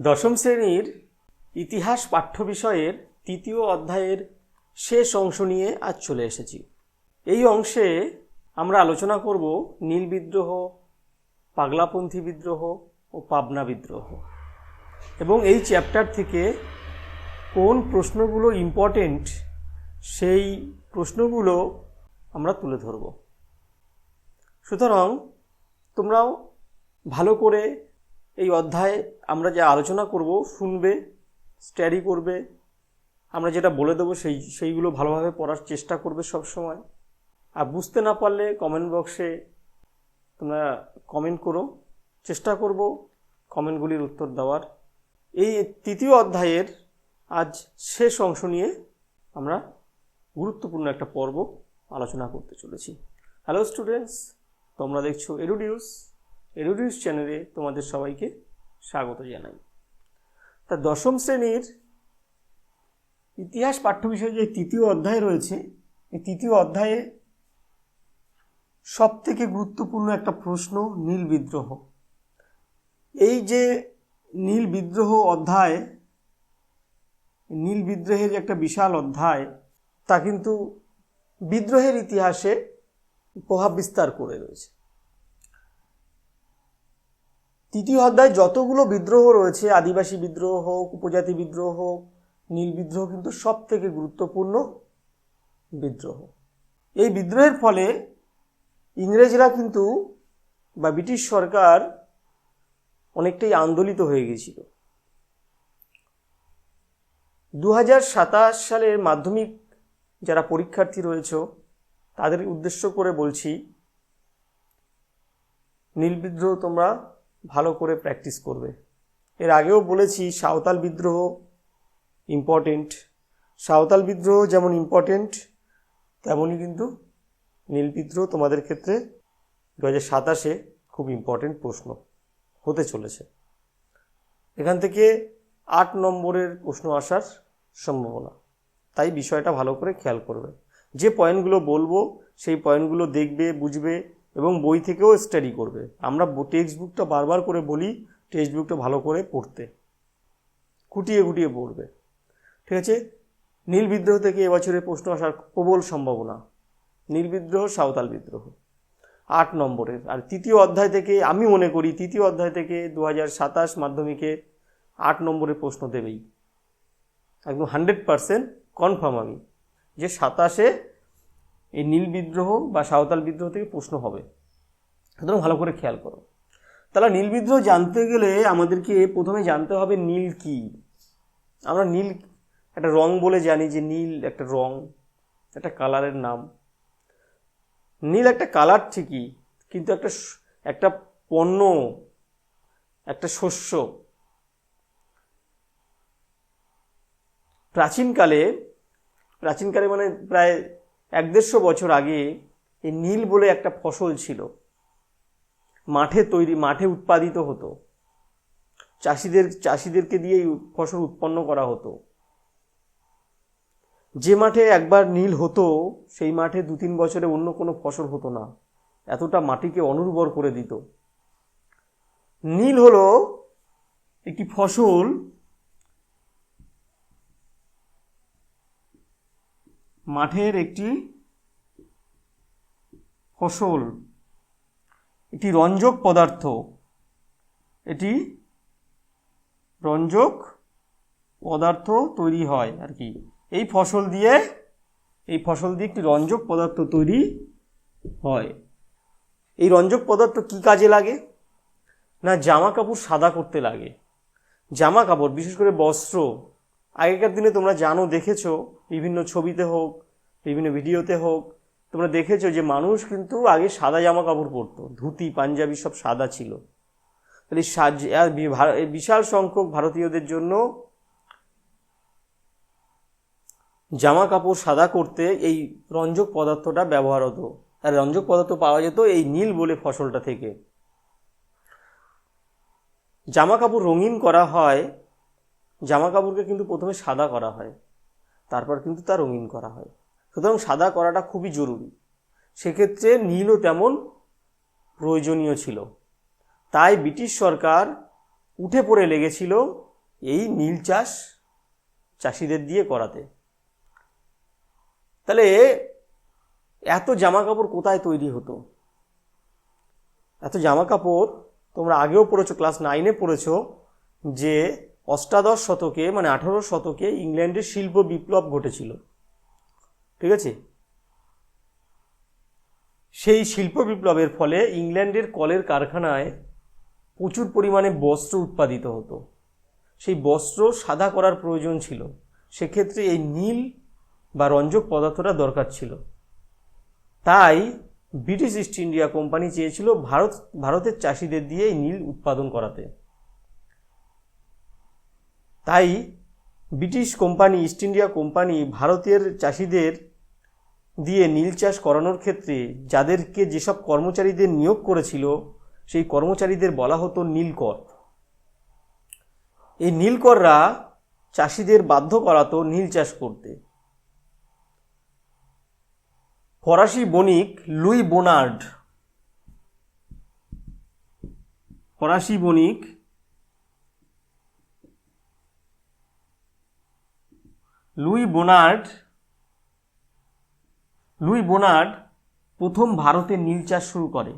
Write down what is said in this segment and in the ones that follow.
দশম শ্রেণীর ইতিহাস পাঠ্য বিষয়ের তৃতীয় অধ্যায়ের শেষ অংশ নিয়ে আজ চলে এসেছি। এই অংশে আমরা আলোচনা করব নীল বিদ্রোহ, পাগলাপন্থী বিদ্রোহ ও পাবনা বিদ্রোহ, এবং এই চ্যাপ্টার থেকে কোন প্রশ্নগুলো ইম্পর্টেন্ট সেই প্রশ্নগুলো আমরা তুলে ধরব। সুতরাং তোমরাও ভালো করে এই অধ্যায়ে আমরা যা আলোচনা করব শুনবে, স্টাডি করবে, আমরা যেটা বলে দেবো সেইগুলো ভালোভাবে পড়ার চেষ্টা করবে সব সময়। আর বুঝতে না পারলে কমেন্ট বক্সে তোমরা কমেন্ট করো, চেষ্টা করব কমেন্টগুলির উত্তর দেওয়ার। এই তৃতীয় অধ্যায়ের আজ শেষ অংশ নিয়ে আমরা গুরুত্বপূর্ণ একটা পর্ব আলোচনা করতে চলেছি। হ্যালো স্টুডেন্টস, তোমরা দেখছো এডুডিউস চ্যানেলে তোমাদের সবাইকে স্বাগত জানাই। তা দশম শ্রেণীর ইতিহাস পাঠ্য বিষয়ে যে তৃতীয় অধ্যায় রয়েছে, এই তৃতীয় অধ্যায়ে সব থেকে গুরুত্বপূর্ণ একটা প্রশ্ন নীল বিদ্রোহ। এই যে নীল বিদ্রোহ অধ্যায়, নীল বিদ্রোহের যে একটা বিশাল অধ্যায়, তা কিন্তু বিদ্রোহের ইতিহাসে প্রভাব বিস্তার করে রয়েছে। তৃতীয় অধ্যায় যতগুলো বিদ্রোহ রয়েছে, আদিবাসী বিদ্রোহ হোক, উপজাতি বিদ্রোহ হোক, নীল বিদ্রোহ কিন্তু সব থেকে গুরুত্বপূর্ণ বিদ্রোহ। এই বিদ্রোহের ফলে ইংরেজরা কিন্তু বা ব্রিটিশ সরকার অনেকটাই আন্দোলিত হয়ে গেছিল। 2027 সালের মাধ্যমিক যারা পরীক্ষার্থী রয়েছে তাদের উদ্দেশ্য করে বলছি, নীল বিদ্রোহ তোমরা ভালো করে প্র্যাকটিস করবে। এর আগেও বলেছি সাঁওতাল বিদ্রোহ ইম্পর্টেন্ট। সাঁওতাল বিদ্রোহ যেমন ইম্পর্টেন্ট, তেমনই কিন্তু নীল বিদ্রোহ তোমাদের ক্ষেত্রে 2027-এ খুব ইম্পর্টেন্ট প্রশ্ন হতে চলেছে। এখান থেকে 8 নম্বরের প্রশ্ন আসার সম্ভাবনা, তাই বিষয়টা ভালো করে খেয়াল করবে। যে পয়েন্টগুলো বলবো সেই পয়েন্টগুলো দেখবে, বুঝবে এবং বই থেকেও স্টাডি করবে। আমরা টেক্সট বুকটা বারবার করে বলি, টেক্সট বুকটা ভালো করে পড়তে, খুঁটিয়ে খুঁটিয়ে পড়বে, ঠিক আছে? নীল বিদ্রোহ থেকে এবছরে প্রশ্ন আসার প্রবল সম্ভাবনা। নীল বিদ্রোহ, সাঁওতাল বিদ্রোহ 8 নম্বরের। আর তৃতীয় অধ্যায় থেকে আমি মনে করি তৃতীয় অধ্যায় থেকে 2027 মাধ্যমিকে 8 নম্বরের প্রশ্ন দেবেই, একদম 100% কনফার্ম আমি যে 27-এ এই নীল বিদ্রোহ বা সাঁওতাল বিদ্রোহ থেকে প্রশ্ন হবে। সুতরাং ভালো করে খেয়াল করো। তাহলে নীল বিদ্রোহ জানতে গেলে আমাদেরকে প্রথমে জানতে হবে নীল কি। আমরা নীল একটা রং বলে জানি, যে নীল একটা রং, একটা কালারের নাম। নীল একটা কালার ঠিকই, কিন্তু একটা পণ্য, একটা শস্য। প্রাচীনকালে মানে প্রায় 150 বছর আগে এই নীল বলে একটা ফসল ছিল, মাঠে উৎপাদিত হতো। চাষিদেরকে দিয়ে এই ফসল উৎপন্ন করা হতো। যে মাঠে একবার নীল হতো সেই মাঠে 2-3 বছরে অন্য কোনো ফসল হতো না, এতটা মাটিকে অনুর্বর করে দিত। নীল হলো একটি ফসল, মাঠের একটি ফসল, এটি রঞ্জক পদার্থ, এটি রঞ্জক পদার্থ তৈরি হয় আর কি। এই ফসল দিয়ে একটি রঞ্জক পদার্থ তৈরি হয়। এই রঞ্জক পদার্থ কি কাজে লাগে না, জামা কাপড় সাদা করতে লাগে। জামা কাপড়, বিশেষ করে বস্ত্র। আগেকার দিনে তোমরা জানো, দেখেছো বিভিন্ন ছবিতে হোক, বিভিন্ন ভিডিওতে হোক, তোমরা দেখেছো যে মানুষ কিন্তু আগে সাদা জামা কাপড় পরতো, ধুতি পাঞ্জাবি সব সাদা ছিল। তাহলে বিশাল সংখ্যক ভারতীয়দের জন্য জামা কাপড় সাদা করতে এই রঞ্জক পদার্থটা ব্যবহার হতো। আর রঞ্জক পদার্থ পাওয়া যেত এই নীল বলে ফসলটা থেকে। জামা কাপড় রঙিন করা হয়, জামা কাপড়কে কিন্তু প্রথমে সাদা করা হয়, তারপর কিন্তু তা রঙিন করা হয়। সুতরাং সাদা করাটা খুবই জরুরি। সেক্ষেত্রে নীলও তেমন প্রয়োজনীয় ছিল। তাই ব্রিটিশ সরকার উঠে পড়ে লেগেছিল এই নীল চাষ চাষিদের দিয়ে করাতে। তাহলে এত জামা কাপড় কোথায় তৈরি হতো? এত জামা কাপড় তোমরা আগেও পড়েছো, ক্লাস 9-এ পড়েছো যে অষ্টাদশ শতকে মানে 18 শতকে ইংল্যান্ডের শিল্প বিপ্লব ঘটেছিল, ঠিক আছে? সেই শিল্প বিপ্লবের ফলে ইংল্যান্ডের কলের কারখানায় প্রচুর পরিমাণে বস্ত্র উৎপাদিত হতো। সেই বস্ত্র সাদা করার প্রয়োজন ছিল, সেক্ষেত্রে এই নীল বা রঞ্জক পদার্থটা দরকার ছিল। তাই ব্রিটিশ ইস্ট ইন্ডিয়া কোম্পানি চেয়েছিল ভারতের চাষিদের দিয়ে এই নীল উৎপাদন করাতে। তাই British company, east India company ভারতের চাষিদের দিয়ে নীল চাষ করানোর ক্ষেত্রে যাদেরকে যেসব কর্মচারীদের নিয়োগ করেছিল সেই কর্মচারীদের বলা হতো নীলকর। এই নীলকররা চাষিদের বাধ্য করাতো নীল চাষ করতে। ফরাসি বণিক লুই বোনার্ড, ফরাসি বণিক লুই বোনার্ড প্রথম ভারতে নীল চাষ শুরু করে।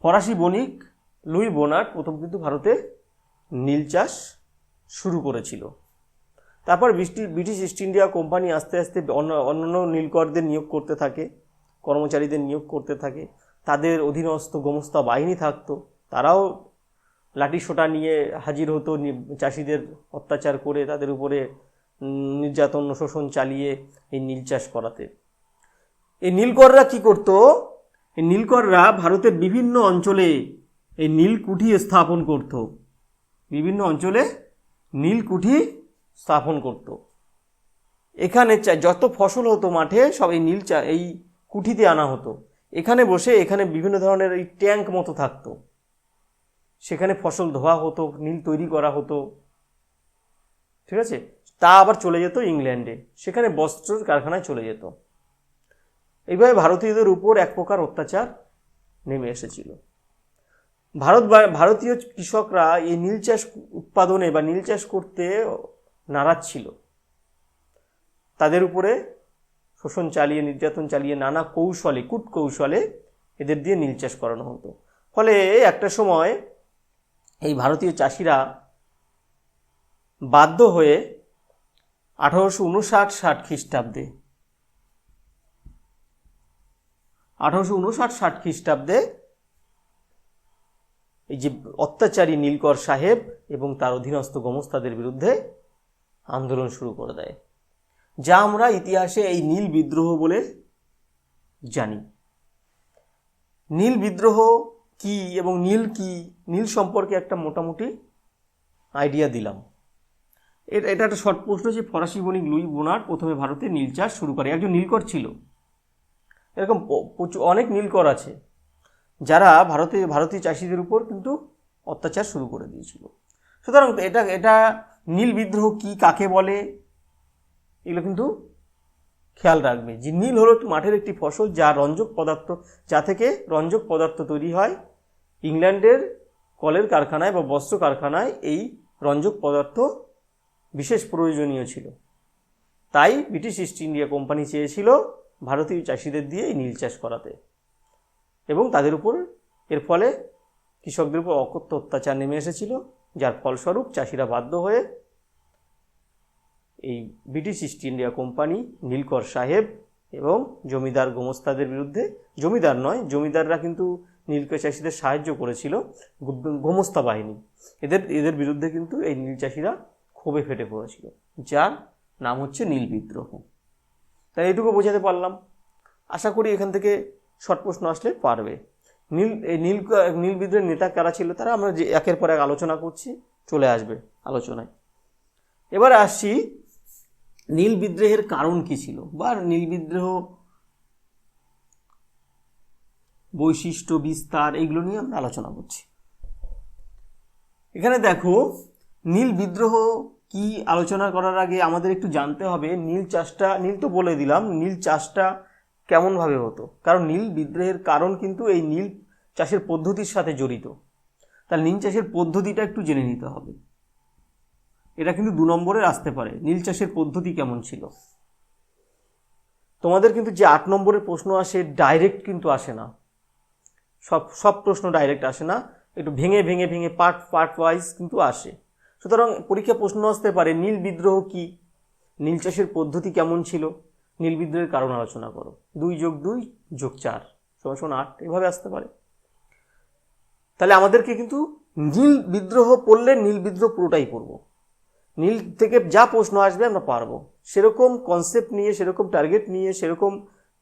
ফরাসি বণিক লুই বোনার্ড প্রথম কিন্তু ভারতে নীল চাষ শুরু করেছিল। তারপর ব্রিটিশ ইস্ট ইন্ডিয়া কোম্পানি আস্তে আস্তে অন্যান্য নীলকরদের নিয়োগ করতে থাকে, কর্মচারীদের নিয়োগ করতে থাকে। তাদের অধীনস্থ গোমস্তা বাহিনী থাকতো, তারাও লাঠি সোটা নিয়ে হাজির হতো চাষিদের অত্যাচার করে, তাদের উপরে নির্যাতন শোষণ চালিয়ে এই নীল চাষ করাতে। এই নীলকররা কি করত? এই নীলকররা ভারতের বিভিন্ন অঞ্চলে এই নীলকুঠি স্থাপন করত, বিভিন্ন অঞ্চলে নীলকুঠি স্থাপন করত। এখানে যত ফসল হতো মাঠে সব এই কুঠিতে আনা হতো। এখানে বসে এখানে বিভিন্ন ধরনের এই ট্যাঙ্ক মতো থাকতো, সেখানে ফসল ধোয়া হতো, নীল তৈরি করা হতো, ঠিক আছে? তা আবার চলে যেত ইংল্যান্ডে, সেখানে বস্ত্রের কারখানায় চলে যেত। এইভাবে ভারতীয়দের উপর এক প্রকার অত্যাচার নেমে এসেছিল। ভারতীয় কৃষকরা এই নীল চাষ উৎপাদনে বা নীল চাষ করতে নারাজ ছিল। তাদের উপরে শোষণ চালিয়ে, নির্যাতন চালিয়ে, নানা কৌশলে, কূটকৌশলে এদের দিয়ে নীল চাষ করানো হতো। ফলে একটা সময় এই ভারতীয় চাষিরা বাধ্য হয়ে 1859-60 খ্রিস্টাব্দে 1859-60 খ্রিস্টাব্দে এই যে অত্যাচারী নীলকর সাহেব এবং তার অধীনস্থ গোমস্তাদের বিরুদ্ধে আন্দোলন শুরু করে দেয়, যা আমরা ইতিহাসে এই নীল বিদ্রোহ বলে জানি। নীল বিদ্রোহ কি এবং নীল কি, নীল সম্পর্কে একটা মোটামুটি আইডিয়া দিলাম। এটা একটা শর্ট প্রশ্ন যে ফরাসি বণিক লুই বোনার্ড প্রথমে ভারতে নীল চাষ শুরু করে। একজন নীলকর ছিল, এরকম অনেক নীলকর আছে যারা ভারতীয় চাষিদের উপর কিন্তু অত্যাচার শুরু করে দিয়েছিল। সুতরাং এটা নীল বিদ্রোহ কি, কাকে বলে, এগুলো কিন্তু খেয়াল রাখবে যে নীল হলো মাঠের একটি ফসল যা থেকে রঞ্জক পদার্থ তৈরি হয়। ইংল্যান্ডের কলের কারখানায় বা বস্ত্র কারখানায় এই রঞ্জক পদার্থ বিশেষ প্রয়োজনীয় ছিল। তাই ব্রিটিশ ইস্ট ইন্ডিয়া কোম্পানি চেয়েছিল ভারতীয় চাষিদের দিয়ে এই নীল চাষ করাতে, এবং তাদের উপর এর ফলে কৃষকদের উপর অকথ্য অত্যাচার নেমে এসেছিল, যার ফলস্বরূপ চাষিরা বাধ্য হয়ে এই ব্রিটিশ ইস্ট ইন্ডিয়া কোম্পানি, নীলকর সাহেব এবং জমিদার গোমস্তাদের বিরুদ্ধে, জমিদার নয়, জমিদাররা কিন্তু নীলকর চাষিদের সাহায্য করেছিল, গোমস্তা বাহিনী, এদের বিরুদ্ধে কিন্তু এই নীল চাষিরা ক্ষোভে ফেটে পড়েছিল, যার নাম হচ্ছে নীল বিদ্রোহ। তাই এইটুকু বোঝাতে পারলাম। আশা করি এখান থেকে শর্ট প্রশ্ন আসলে পারবে। নীল বিদ্রোহের নেতা কারা ছিল তারা আমরা যে একের পর এক আলোচনা করছি, চলে আসবে আলোচনায়। এবারে আসছি নীল বিদ্রোহের কারণ কি ছিল বা নীল বিদ্রোহ বৈশিষ্ট্য, বিস্তার, এইগুলো নিয়ে আমরা আলোচনা করছি। এখানে দেখো, নীল বিদ্রোহ কি আলোচনা করার আগে আমাদের একটু জানতে হবে নীল তো বলে দিলাম, নীল চাষটা কেমনভাবে হতো। কারণ নীল বিদ্রোহের কারণ কিন্তু এই নীল চাষের পদ্ধতির সাথে জড়িত। তাহলে নীল চাষের পদ্ধতিটা একটু জেনে নিতে হবে। এটা কিন্তু 2 নম্বরের আসতে পারে, নীল চাষের পদ্ধতি কেমন ছিল। তোমাদের কিন্তু যে 8 নম্বরের প্রশ্ন আসে ডাইরেক্ট কিন্তু আসে না, সব প্রশ্ন ডাইরেক্ট আসে না, একটু ভেঙে ভেঙে ভেঙে পার্ট ওয়াইজ কিন্তু আসে। সুতরাং পরীক্ষা প্রশ্ন আসতে পারে নীল বিদ্রোহ কি, নীল চাষের পদ্ধতি কেমন ছিল, নীল বিদ্রোহের কারণ আলোচনা করো, 2 + 2 + 4 = 8, এভাবে আসতে পারে। তাহলে আমাদেরকে কিন্তু নীল বিদ্রোহ পড়লে নীল বিদ্রোহ পুরোটাই পড়ব, নীল থেকে যা প্রশ্ন আসবে আমরা পারবো, সেরকম কনসেপ্ট নিয়ে, সেরকম টার্গেট নিয়ে, সেরকম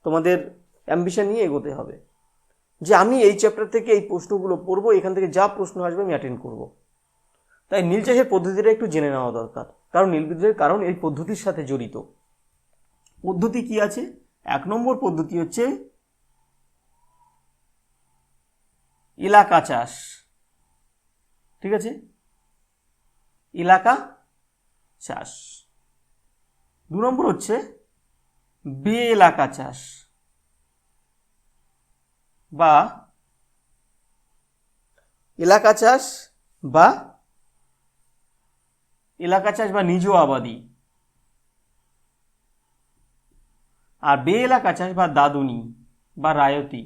তোমাদের অ্যাম্বিশন নিয়ে এগোতে হবে যে আমি এই চ্যাপ্টার থেকে এই প্রশ্নগুলো পড়বো, এখান থেকে যা প্রশ্ন আসবে আমি অ্যাটেন্ড করব। তাই নীল চাষের পদ্ধতিটা একটু জেনে নেওয়া দরকার, কারণ নীল বিদ্রোহের কারণ এই পদ্ধতির সাথে জড়িত। পদ্ধতি কি আছে? 1 নম্বর পদ্ধতি হচ্ছে এলাকা চাষ, ঠিক আছে, এলাকা চাষ। 2 নম্বর হচ্ছে বে এলাকা চাষ বা এলাকা চাষ বা নিজ আবাদি, আর বে এলাকা চাষ বা দাদুনি বা রায়তি।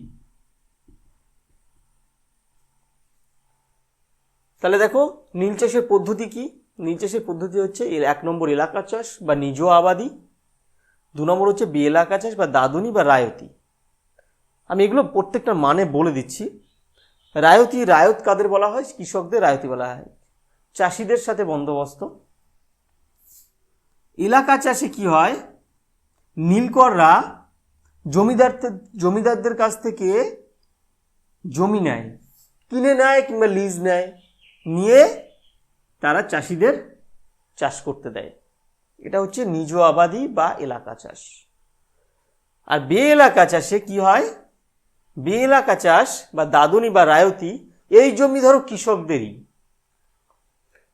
তাহলে দেখো নীল চাষের পদ্ধতি কি? নীল চাষের পদ্ধতি হচ্ছে 1 নম্বর এলাকা চাষ বা নিজ আবাদি, 2 নম্বর হচ্ছে বে এলাকা চাষ বা দাদুনি বা রায়তি। আমি এগুলো প্রত্যেকটা মানে বলে দিচ্ছি। রায়ত কাদের বলা হয়? কৃষকদের রায়তি বলা হয়, চাষিদের সাথে বন্দোবস্ত। এলাকা চাষে কি হয়? নীলকররা জমিদারদের কাছ থেকে জমি নেয়, কিনে নেয় কিংবা লিজ নেয়, নিয়ে তারা চাষিদের চাষ করতে দেয়। এটা হচ্ছে নিজ আবাদি বা এলাকা চাষ। আর বে এলাকা চাষে কি হয়? বে এলাকা চাষ বা দাদুনি বা রায়তি, এই জমি ধরো কৃষকদেরই,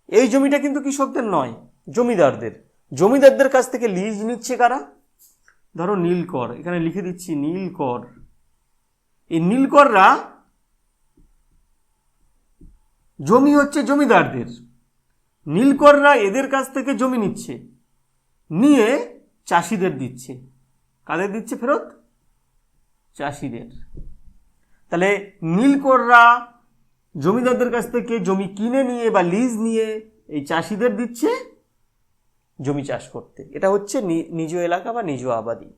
এই জমিটা কিন্তু কৃষকদের নয়, জমিদারদের কাছ থেকে লিজ নিচ্ছে কারা? ধরো নীলকর, এখানে লিখে দিচ্ছি নীলকর। এই নীলকররা, জমি হচ্ছে জমিদারদের, নীলকররা এদের কাছ থেকে জমি নিচ্ছে, নিয়ে চাষিদের দিচ্ছে। কাদের দিচ্ছে ফেরত? চাষিদের। তাহলে নীলকররা জমিদারদের কাছ থেকে জমি কিনে নিয়ে বা লিজ নিয়ে এই চাষিদের দিচ্ছে জমি চাষ করতে। এটা হচ্ছে নিজ এলাকা বা নিজ আবাদি।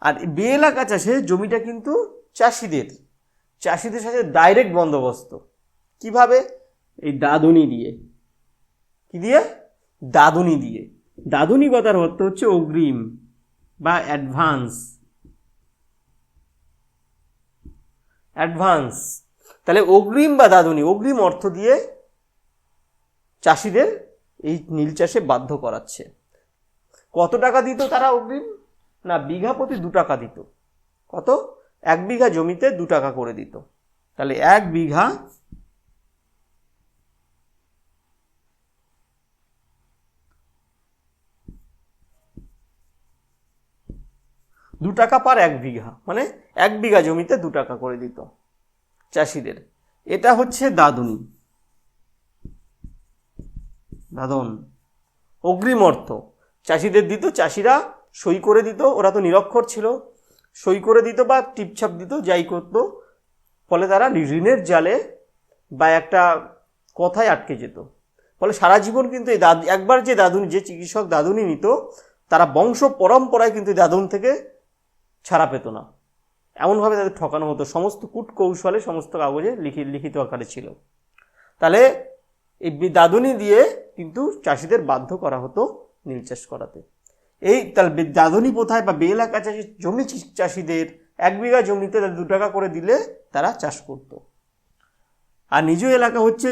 আর বে এলাকা চাষে জমিটা কিন্তু চাষিদের সাথে ডাইরেক্ট বন্দোবস্ত। কিভাবে? এই দাদুনি দিয়ে। কি দিয়ে? দাদুনি দিয়ে। দাদুনি কথার অর্থ হচ্ছে অগ্রিম বা অ্যাডভান্স। তাহলে অগ্রিম বা দাদুনি, অগ্রিম অর্থ দিয়ে চাষিদের এই নীল চাষে বাধ্য করাচ্ছে। কত টাকা দিত তারা অগ্রিম? না, বিঘা প্রতি 2 টাকা দিত। কত? 1 বিঘা জমিতে 2 টাকা করে দিত। তাহলে 1 বিঘা 2 টাকা পার 1 বিঘা, মানে 1 বিঘা জমিতে 2 টাকা করে দিত চাষিদের। এটা হচ্ছে দাদুনি, অগ্রিম অর্থ চাষিদের দিত, চাষিরা সই করে দিত, ওরা তো নিরক্ষর ছিল, সই করে দিত বা টিপছাপ দিত, যাই করত, ফলে তারা ঋণের জালে বা একটা কথায় আটকে যেত। ফলে সারা জীবন কিন্তু এই একবার যে চিকিৎসক দাদুনি নিত, তারা বংশ পরম্পরায় কিন্তু দাদুন থেকে ছাড়া পেত না। এমনভাবে তাদের ঠকানো হতো, সমস্ত কূট কৌশলে সমস্ত কাগজে লিখিত আকারে ছিল। তাহলে এই দাদুনি দিয়ে কিন্তু চাষিদের বাধ্য করা হতো নীল চাষ করাতে। তাহলে দাদুনি প্রথায় বা বে এলাকা চাষি জমি চাষিদের 1 বিঘা জমিতে 2 টাকা করে দিলে তারা চাষ করত। আর নিজ এলাকা হচ্ছে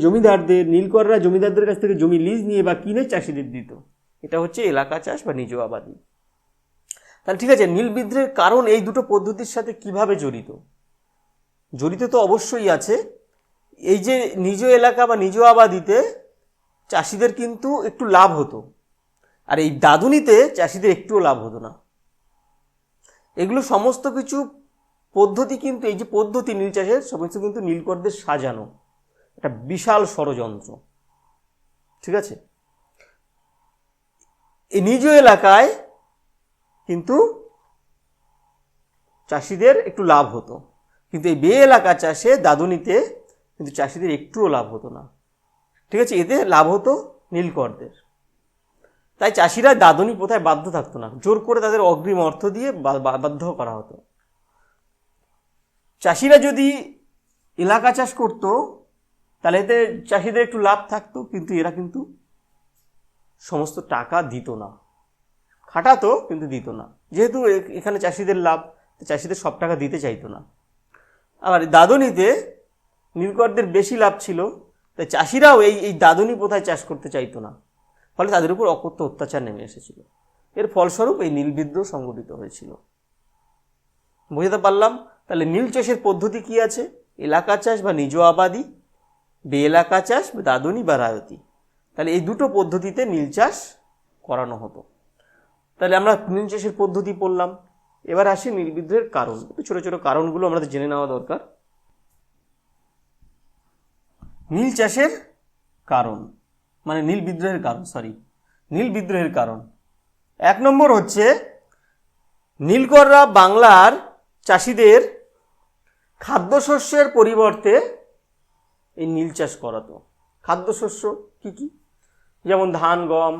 জমিদারদের, নীলকররা জমিদারদের কাছ থেকে জমি লিজ নিয়ে বা কিনে চাষিদের দিত। এটা হচ্ছে এলাকা চাষ বা নিজ আবাদি। তাহলে ঠিক আছে, নীল বিদ্রোহের কারণ এই দুটো পদ্ধতির সাথে কিভাবে জড়িত তো অবশ্যই আছে। এই যে নিজ এলাকা বা নিজ আবাদিতে চাষিদের কিন্তু একটু লাভ হতো, আর এই দাদুনিতে চাষিদের একটুও লাভ হতো না। এগুলো সমস্ত কিছু পদ্ধতি কিন্তু, এই যে পদ্ধতি নীল চাষের, সমস্ত কিন্তু নীলকরদের সাজানো। একটা বিশাল ষড়যন্ত্র। ঠিক আছে, এই নিজ এলাকায় কিন্তু চাষিদের একটু লাভ হতো, কিন্তু এই বে এলাকা চাষে দাদুনিতে কিন্তু চাষিদের একটুও লাভ হতো না। ঠিক আছে, এতে লাভ হতো নীলকরদের। তাই চাষিরা দাদুনি প্রথায় বাধ্য থাকতো না, জোর করে তাদের অগ্রিম অর্থ দিয়ে বাধ্য করা হতো। চাষিরা যদি এলাকা চাষ করত তাহলে এতে চাষিদের একটু লাভ থাকতো, কিন্তু এরা কিন্তু সমস্ত টাকা দিত না, খাটাতো কিন্তু দিত না। যেহেতু এখানে চাষিদের লাভ, চাষিদের সব টাকা দিতে চাইতো না। আবার দাদুনিতে নীলকরদের বেশি লাভ ছিল, তাই চাষিরাও এই দাদুনি প্রথায় চাষ করতে চাইতো না, ফলে তাদের উপর অকথ্য অত্যাচার নেমে এসেছিল। এর ফলস্বরূপ এই নীল বিদ্রোহ সংগঠিত হয়েছিল। বুঝতে পারলাম? তাহলে নীল চাষের পদ্ধতি কি আছে? এলাকা চাষ বা নিজ আবাদি, বে এলাকা চাষ বা দাদুনি বা রায়তি। তাহলে এই দুটো পদ্ধতিতে নীল চাষ করানো হতো। তাহলে আমরা নীল চাষের পদ্ধতি পড়লাম। এবার আসি নীল বিদ্রোহের কারণ। একটু ছোট ছোট কারণগুলো আমাদের জেনে নেওয়া দরকার। নীল চাষের কারণ মানে নীল বিদ্রোহের কারণ, নীল বিদ্রোহের কারণ 1 নম্বর হচ্ছে নীলকররা বাংলার চাষিদের খাদ্যশস্যের পরিবর্তে এই নীল চাষ করাতো। খাদ্যশস্য কি কি? যেমন ধান, গম,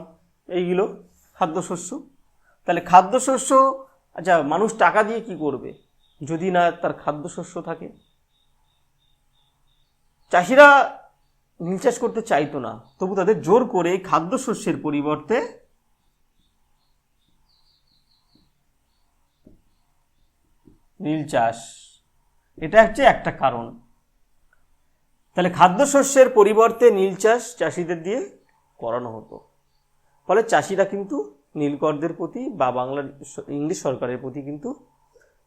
এইগুলো খাদ্যশস্য। তাহলে খাদ্যশস্য, আচ্ছা, মানুষ টাকা দিয়ে কি করবে যদি না তার খাদ্যশস্য থাকে? চাষিরা নীল চাষ করতে চাইতো না, তবু তাদের জোর করে খাদ্যশস্যের পরিবর্তে নীল চাষ, এটা হচ্ছে একটা কারণ। তাহলে খাদ্যশস্যের পরিবর্তে নীল চাষ চাষিদের দিয়ে করানো হতো, ফলে চাষিরা কিন্তু নীলকরদের প্রতি বা বাংলার ইংলিশ সরকারের প্রতি কিন্তু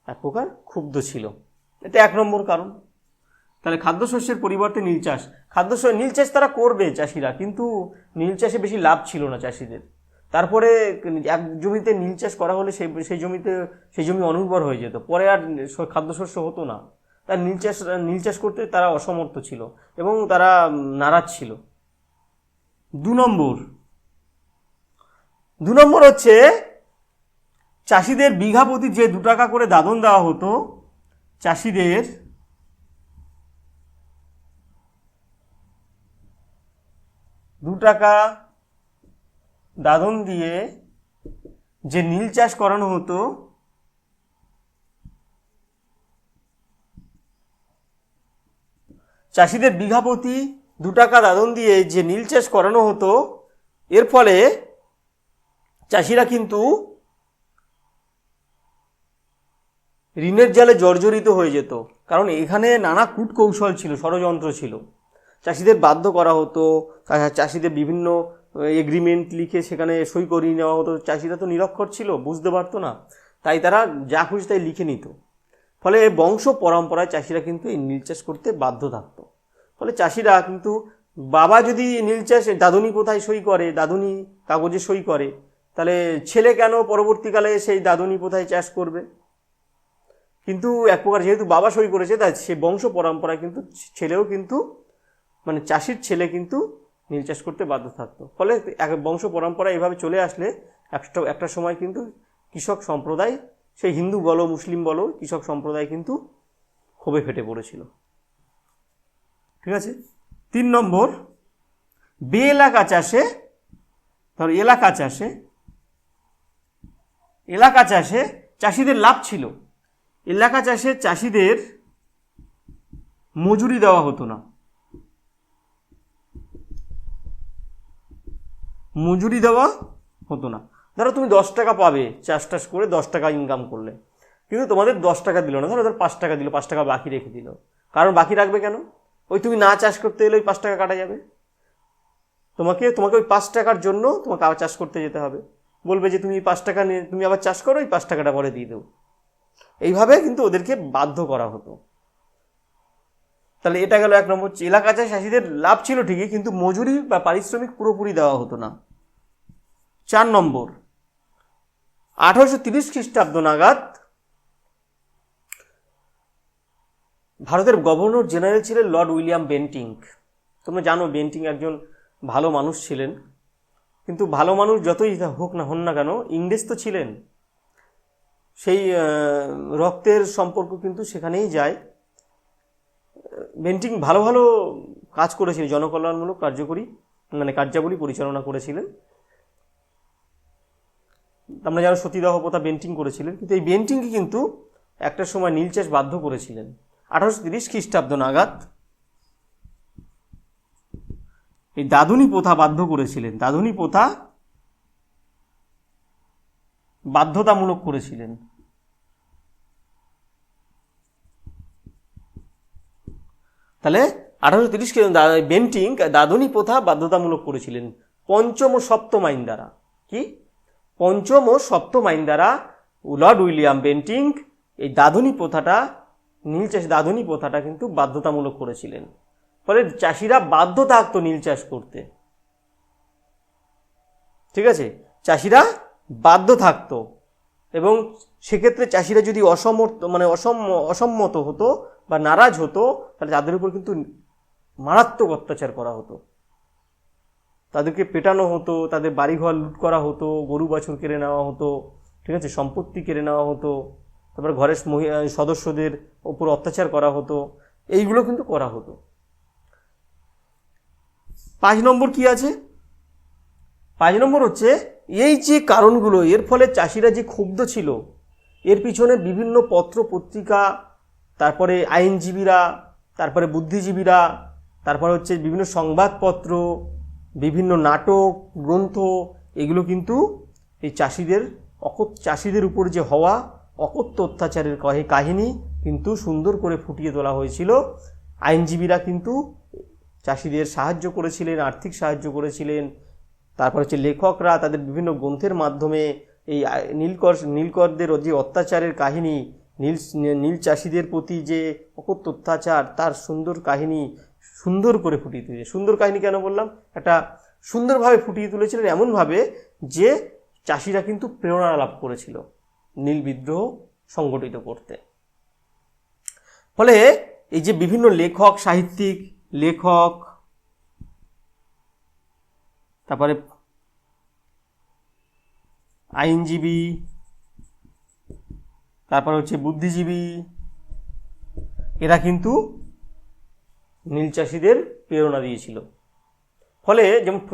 এক প্রকার ক্ষুব্ধ ছিল। এটা 1 নম্বর কারণ। তাহলে খাদ্যশস্যের পরিবর্তে নীল চাষ, নীল চাষ তারা করবে চাষিরা, কিন্তু নীল চাষে বেশি লাভ ছিল না চাষিদের। তারপরে এক জমিতে নীল চাষ করা হলে সেই জমি অনুর্বর হয়ে যেত, পরে আর খাদ্যশস্য হতো না। তার নীল চাষ করতে তারা অসমর্থ ছিল এবং তারা নারাজ ছিল। 2 নম্বর হচ্ছে চাষিদের বিঘা প্রতি যে 2 টাকা করে দাদন দেওয়া হতো, চাষিদের টাকা দাদন দিয়ে যে নীল চাষ করানো হতো, চাষিদের বিঘা প্রতি 2 টাকা দাদন দিয়ে যে নীল চাষ করানো হতো, এর ফলে চাষিরা কিন্তু ঋণের জালে জর্জরিত হয়ে যেত। কারণ এখানে নানা কূটকৌশল ছিল, ষড়যন্ত্র ছিল। চাষিদের বাধ্য করা হতো, চাষিদের বিভিন্ন এগ্রিমেন্ট লিখে সেখানে সই করিয়ে নেওয়া হতো। চাষিরা তো নিরক্ষর ছিল, বুঝতে পারতো না, তাই তারা যা খুশি তাই লিখে নিত। ফলে বংশ পরম্পরায় চাষিরা কিন্তু এই নীল চাষ করতে বাধ্য থাকতো। ফলে চাষিরা কিন্তু, বাবা যদি নীল চাষ দাদুনি প্রথায় সই করে, দাদুনি কাগজে সই করে, তাহলে ছেলে কেন পরবর্তীকালে সেই দাদুনি প্রথায় চাষ করবে? কিন্তু এক প্রকার যেহেতু বাবা সই করেছে, তাই সে বংশ পরম্পরায় কিন্তু ছেলেও কিন্তু, মানে চাষির ছেলে কিন্তু নীল চাষ করতে বাধ্য থাকতো। ফলে এক বংশ পরম্পরা এভাবে চলে আসলে একটা সময় কিন্তু কৃষক সম্প্রদায়, সেই হিন্দু বলো মুসলিম বলো, কৃষক সম্প্রদায় কিন্তু ক্ষোভে ফেটে পড়েছিল। ঠিক আছে। 3 নম্বর, বে এলাকা চাষে, ধর এলাকা চাষে চাষিদের লাভ ছিল। এলাকা চাষে চাষিদের মজুরি দেওয়া হতো না। ধরো তুমি 10 টাকা পাবে চাষ করে, 10 টাকা ইনকাম করলে, কিন্তু তোমাদের 10 টাকা দিল না, ধরো 5 টাকা দিল, 5 টাকা বাকি রেখে দিল। কারণ বাকি রাখবে কেন? ওই তুমি না চাষ করতে এলে ওই 5 টাকা কাটা যাবে। তোমাকে ওই 5 টাকার জন্য তোমাকে আবার চাষ করতে যেতে হবে। বলবে যে তুমি 5 টাকা নিয়ে তুমি আবার চাষ করো, ওই 5 টাকাটা পরে দিয়ে দেবো। এইভাবে কিন্তু ওদেরকে বাধ্য করা হতো। তাহলে এটা গেল 1 নম্বর। এলাকা চাষে চাষিদের লাভ ছিল ঠিকই, কিন্তু মজুরি বা পারিশ্রমিক পুরোপুরি দেওয়া হতো না। 4 নম্বর, 1830 খ্রিস্টাব্দ নাগাদ ভারতের গভর্নর জেনারেল ছিলেন লর্ড উইলিয়াম বেন্টিঙ্ক। তোমরা জানো বেন্টিং একজন ভালো মানুষ ছিলেন, কিন্তু ভালো মানুষ যতই হোক না হন না কেন, ইংরেজ তো ছিলেন, সেই রক্তের সম্পর্ক কিন্তু সেখানেই যায়। বেন্টিং ভালো ভালো কাজ করেছিলেন, জনকল্যাণমূলক কার্যাবলী পরিচালনা করেছিলেন। আমরা জানো সতীদাহ প্রথা বেন্টিং করেছিলেন, কিন্তু এই বেন্টিংকে কিন্তু একটা সময় নীল চাষ বাধ্য করেছিলেন 1830 খ্রিস্টাব্দ নাগাদ। এই দাদুনি প্রথা বাধ্য করেছিলেন, দাদুনি প্রথা বাধ্যতামূলক করেছিলেন। তাহলে 1830 বেন্টিং দাদুনি প্রথা বাধ্যতামূলক করেছিলেন পঞ্চম ও সপ্তম আইন দ্বারা। কি? পঞ্চম ও সপ্তম আইন দ্বারা লর্ড উইলিয়াম বেন্টিং এই দাদুনি প্রথাটা, নীল চাষ দাদুনি প্রথাটা কিন্তু বাধ্যতামূলক করেছিলেন। ফলে চাষিরা বাধ্য থাকতো নীল চাষ করতে। ঠিক আছে, চাষিরা বাধ্য থাকতো, এবং সেক্ষেত্রে চাষিরা যদি অসম্মত হতো বা নারাজ হতো, তাহলে তাদের উপর কিন্তু মারাত্মক অত্যাচার করা হতো, তাদেরকে পেটানো হতো, তাদের বাড়িঘর লুট করা হতো, গরু বাছুর কেড়ে নেওয়া হতো, ঠিক আছে, সম্পত্তি কেড়ে নেওয়া হতো, তারপরে ঘরের সদস্যদের উপর অত্যাচার করা হতো, এইগুলো কিন্তু করা হতো। 5 নম্বর কি আছে? 5 নম্বর হচ্ছে এই যে কারণগুলো, এর ফলে চাষিরা যে ক্ষুব্ধ ছিল, এর পিছনে বিভিন্ন পত্র পত্রিকা, তারপরে আইনজীবীরা, তারপরে বুদ্ধিজীবীরা, তারপরে হচ্ছে বিভিন্ন সংবাদপত্র, বিভিন্ন নাটক, গ্রন্থ, এগুলো কিন্তু এই চাষিদের উপর যে হওয়া অকথ্য অত্যাচারের কাহিনী কিন্তু সুন্দর করে ফুটিয়ে তোলা হয়েছিল। আইনজীবীরা কিন্তু চাষিদের সাহায্য করেছিলেন, আর্থিক সাহায্য করেছিলেন। তারপর হচ্ছে লেখকরা তাদের বিভিন্ন গ্রন্থের মাধ্যমে এই নীলকরদের যে অত্যাচারের কাহিনী, নীল চাষিদের প্রতি যে অকথ্য অত্যাচার, তার সুন্দর কাহিনী সুন্দর করে ফুটিয়ে তুলেছে। সুন্দর কাহিনী কেন বললাম? একটা সুন্দরভাবে ফুটিয়ে তুলেছিলেন, এমনভাবে যে চাষিরা কিন্তু প্রেরণা লাভ করেছিল নীল বিদ্রোহ সংগঠিত করতে। ফলে এই যে বিভিন্ন সাহিত্যিক লেখক, তারপরে আইনজীবী, তারপর হচ্ছে বুদ্ধিজীবী, এরা কিন্তু নীল চাষিদের প্রেরণা দিয়েছিল। ফলে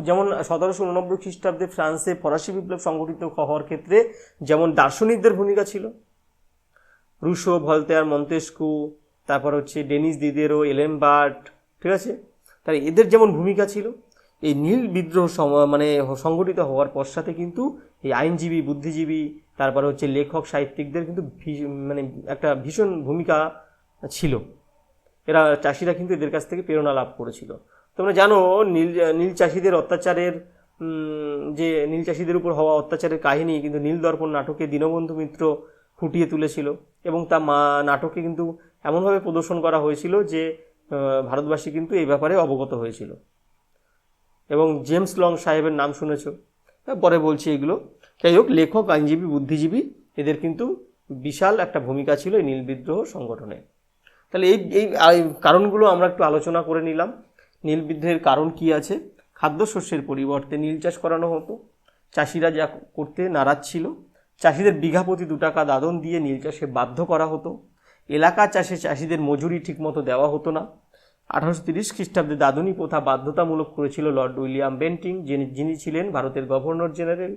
যেমন 1789 খ্রিস্টাব্দে ফ্রান্সে ফরাসি বিপ্লব সংগঠিত হওয়ার ক্ষেত্রে যেমন দার্শনিকদের ভূমিকা ছিল, রুশো, ভলতেয়ার, মন্তেস্কু, তারপর হচ্ছে ডেনিস দিদেরো, এলেমবার্ট, ঠিক আছে, তাই এদের যেমন ভূমিকা ছিল, এই নীল বিদ্রোহ সংগঠিত হওয়ার পশ্চাতে কিন্তু এই আইনজীবী, বুদ্ধিজীবী, তারপরে হচ্ছে লেখক, সাহিত্যিকদের কিন্তু একটা ভীষণ ভূমিকা ছিল। এরা চাষিরা কিন্তু এদের কাছ থেকে প্রেরণা লাভ করেছিল। তোমরা জানো নীল চাষিদের অত্যাচারের যে নীল চাষিদের উপর হওয়া অত্যাচারের কাহিনী কিন্তু নীল দর্পণ নাটকে দীনবন্ধু মিত্র ফুটিয়ে তুলেছিল, এবং তা নাটকে কিন্তু এমনভাবে প্রদর্শন করা হয়েছিল যে ভারতবাসী কিন্তু এই ব্যাপারে অবগত হয়েছিল। এবং জেমস লং সাহেবের নাম শুনেছ, পরে বলছি এগুলো। যাই হোক, লেখক, আইনজীবী, বুদ্ধিজীবী, এদের কিন্তু বিশাল একটা ভূমিকা ছিল এই নীল বিদ্রোহ সংগঠনে। তাহলে এই কারণগুলো আমরা একটু আলোচনা করে নিলাম। নীল বিদ্রোহের কারণ কি আছে? খাদ্যশস্যের পরিবর্তে নীল চাষ করানো হতো, চাষিরা যা করতে নারাজ ছিল, চাষিদের বিঘা প্রতি 2 টাকা দাদন দিয়ে নীল চাষে বাধ্য করা হতো, এলাকা চাষে চাষিদের মজুরি ঠিকমতো দেওয়া হতো না। 1830 খ্রিস্টাব্দে দাদুনি প্রথা বাধ্যতামূলক করেছিল লর্ড উইলিয়াম বেন্টিং, যিনি ছিলেন ভারতের গভর্নর জেনারেল।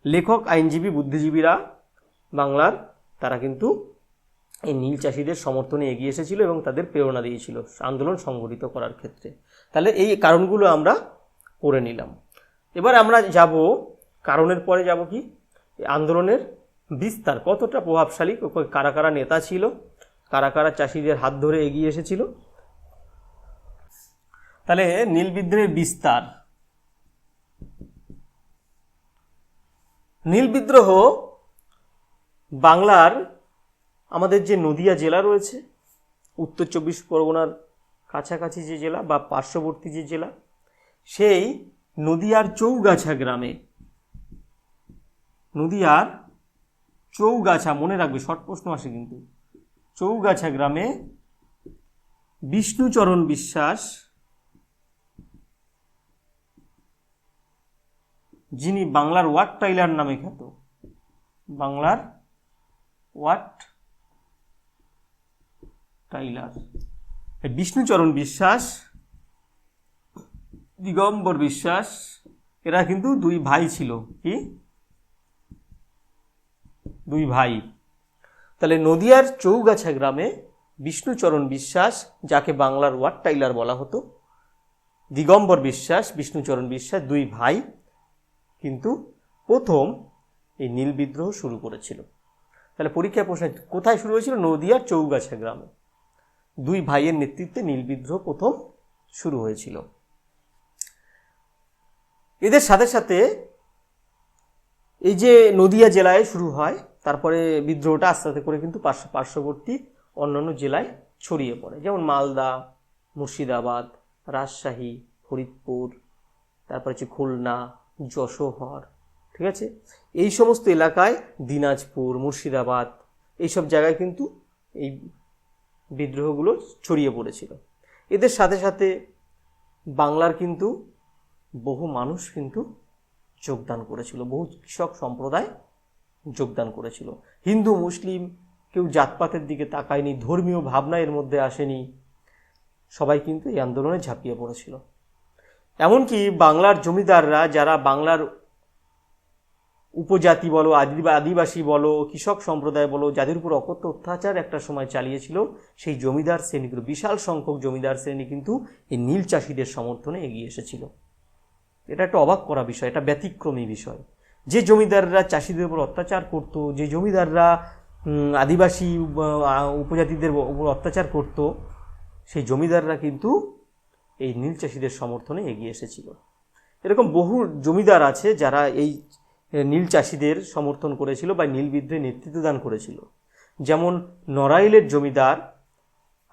লেখক, আইনজীবী, বুদ্ধিজীবীরা বাংলার, তারা কিন্তু এই নীল চাষিদের সমর্থনে এগিয়ে এসেছিল এবং তাদের প্রেরণা দিয়েছিল আন্দোলন সংগঠিত করার ক্ষেত্রে। তাহলে এই কারণগুলো আমরা করে নিলাম। এবার আমরা যাব কারণের পরে যাব কি আন্দোলনের বিস্তার, কতটা প্রভাবশালী, কারা কারা নেতা ছিল, কারা কারা চাষিদের হাত ধরে এগিয়ে এসেছিল। তাহলে নীল বিদ্রোহের বিস্তার। নীল বিদ্রোহ বাংলার আমাদের যে নদিয়া জেলা রয়েছে, উত্তর 24 পরগনার কাছাকাছি যে জেলা বা পার্শ্ববর্তী যে জেলা, সেই নদিয়ার চৌগাছা গ্রামে, নদিয়ার চৌগাছা, মনে রাখবে শর্ট প্রশ্ন আসে কিন্তু, চৌগাছা গ্রামে বিষ্ণুচরণ বিশ্বাস যিনি বাংলার ওয়াট টাইলার নামে খ্যাত, বাংলার ওয়াট টাইলার, বিষ্ণুচরণ বিশ্বাস, দিগম্বর বিশ্বাস, এরা কিন্তু দুই ভাই ছিল। কি দুই ভাই? তাহলে নদিয়ার চৌগাছা গ্রামে বিষ্ণুচরণ বিশ্বাস, যাকে বাংলার ওয়াট টাইলার বলা হতো, দিগম্বর বিশ্বাস, বিষ্ণুচরণ বিশ্বাস, দুই ভাই কিন্তু প্রথম এই নীল বিদ্রোহ শুরু করেছিল। তাহলে পরীক্ষায় প্রশ্ন, কোথায় শুরু হয়েছিল? নদিয়ার চৌগাছা গ্রামে দুই ভাইয়ের নেতৃত্বে নীল বিদ্রোহ প্রথম শুরু হয়েছিল। এদের সাথে সাথে এই যে নদিয়া জেলায় শুরু হয়, তারপরে বিদ্রোহটা আস্তে আস্তে করে কিন্তু পার্শ্ববর্তী অন্যান্য জেলায় ছড়িয়ে পড়ে, যেমন মালদা, মুর্শিদাবাদ, রাজশাহী, ফরিদপুর, তারপর হচ্ছে খুলনা, যশোহর, ঠিক আছে, এই সমস্ত এলাকায়, দিনাজপুর, মুর্শিদাবাদ, এইসব জায়গায় কিন্তু এই বিদ্রোহগুলো ছড়িয়ে পড়েছিল। এদের সাথে সাথে বাংলার কিন্তু বহু মানুষ কিন্তু যোগদান করেছিল, বহু কৃষক সম্প্রদায় যোগদান করেছিল। হিন্দু মুসলিম কেউ জাতপাতের দিকে তাকায়নি, ধর্মীয় ভাবনা এর মধ্যে আসেনি, সবাই কিন্তু এই আন্দোলনে ঝাঁপিয়ে পড়েছিল। এমনকি বাংলার জমিদাররা, যারা বাংলার উপজাতি বলো, আদিবাসী বলো, কৃষক সম্প্রদায় বলো, যাদের উপর অকথ্য অত্যাচার একটা সময় চালিয়েছিল, সেই জমিদার শ্রেণীগুলো, বিশাল সংখ্যক জমিদার শ্রেণী কিন্তু এই নীল চাষিদের সমর্থনে এগিয়ে এসেছিল। এটা একটা অবাক করা বিষয়, এটা ব্যতিক্রমী বিষয়। যে জমিদাররা চাষিদের উপর অত্যাচার করত, যে জমিদাররা আদিবাসী উপজাতিদের উপর অত্যাচার করত, সেই জমিদাররা কিন্তু এই নীল চাষিদের সমর্থনে এগিয়ে এসেছিল। এরকম বহু জমিদার আছে যারা এই নীল চাষিদের সমর্থন করেছিল বা নীল বিদ্রোহে নেতৃত্ব দান করেছিল। যেমন নড়াইলের জমিদার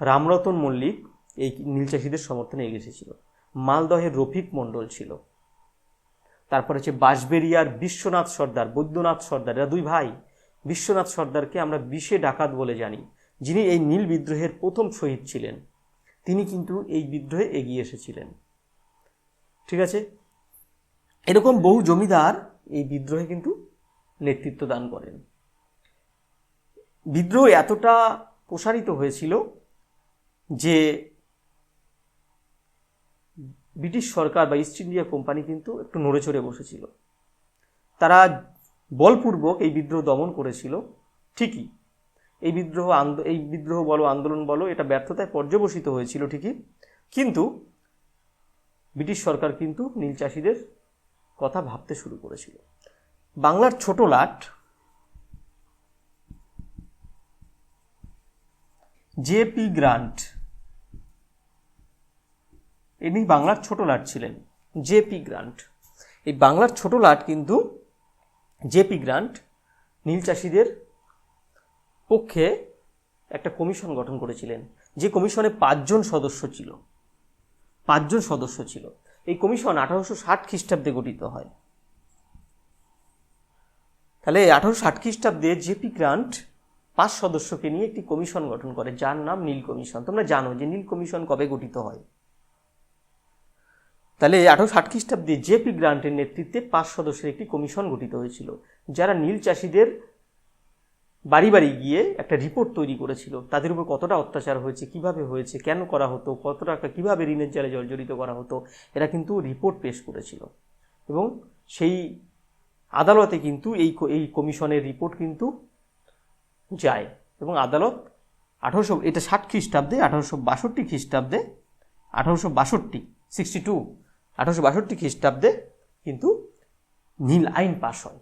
রামরতন মল্লিক এই নীল চাষিদের সমর্থনে এগিয়ে এসেছিল। মালদহের রফিক মণ্ডল ছিল। তারপর হচ্ছে বাঁশবেড়িয়ার বিশ্বনাথ সর্দার, বৈদ্যনাথ সর্দার, এরা দুই ভাই। বিশ্বনাথ সর্দারকে আমরা বিশে ডাকাত বলে জানি, যিনি এই নীল বিদ্রোহের প্রথম শহীদ ছিলেন, তিনি কিন্তু এই বিদ্রোহে এগিয়ে এসেছিলেন। ঠিক আছে, এরকম বহু জমিদার এই বিদ্রোহে কিন্তু নেতৃত্ব দান করেন। বিদ্রোহ এতটা প্রসারিত হয়েছিল যে ব্রিটিশ সরকার বা ইস্ট ইন্ডিয়া কোম্পানি কিন্তু একটু নড়ে চড়ে বসেছিল। তারা বলপূর্বক এই বিদ্রোহ দমন করেছিল ঠিকই, এই বিদ্রোহ বলো, আন্দোলন বলো, এটা ব্যর্থতায় পর্যবসিত হয়েছিল ঠিকই, কিন্তু ব্রিটিশ সরকার কিন্তু নীল চাষিদের কথা ভাবতে শুরু করেছিল। বাংলার ছোট লাট জে.পি. গ্রান্ট, ইনি বাংলার ছোট লাট ছিলেন, জে.পি. গ্রান্ট। এই বাংলার ছোট লাট কিন্তু জে.পি. গ্রান্ট নীল চাষিদের পক্ষে একটা কমিশন গঠন করেছিলেন, যে কমিশনে 5 জন সদস্য ছিল। এই কমিশন 1860 খ্রিস্টাব্দে গঠিত হয়। তাহলে 1860 খ্রিস্টাব্দে জে.পি. গ্রান্ট 5 সদস্যকে নিয়ে একটি কমিশন গঠন করে, যার নাম নীল কমিশন। তোমরা জানো যে নীল কমিশন কবে গঠিত হয়। তাহলে 1860 খ্রিস্টাব্দে জে.পি. গ্রান্টের নেতৃত্বে 5 সদস্যের একটি কমিশন গঠিত হয়েছিল, যারা নীল চাষিদের বাড়ি বাড়ি গিয়ে একটা রিপোর্ট তৈরি করেছিল, তাদের উপর কতটা অত্যাচার হয়েছে, কিভাবে হয়েছে, কেন করা হতো, কত টাকা কিভাবে ঋণের জালে জর্জরিত করা হতো, এরা কিন্তু রিপোর্ট পেশ করেছিল। এবং সেই আদালতে কিন্তু এই কমিশনের রিপোর্ট কিন্তু যায়, এবং আদালত 1860 খ্রিস্টাব্দে 1862 খ্রিস্টাব্দে 1862 খ্রিস্টাব্দে কিন্তু নীল আইন পাশ হয়।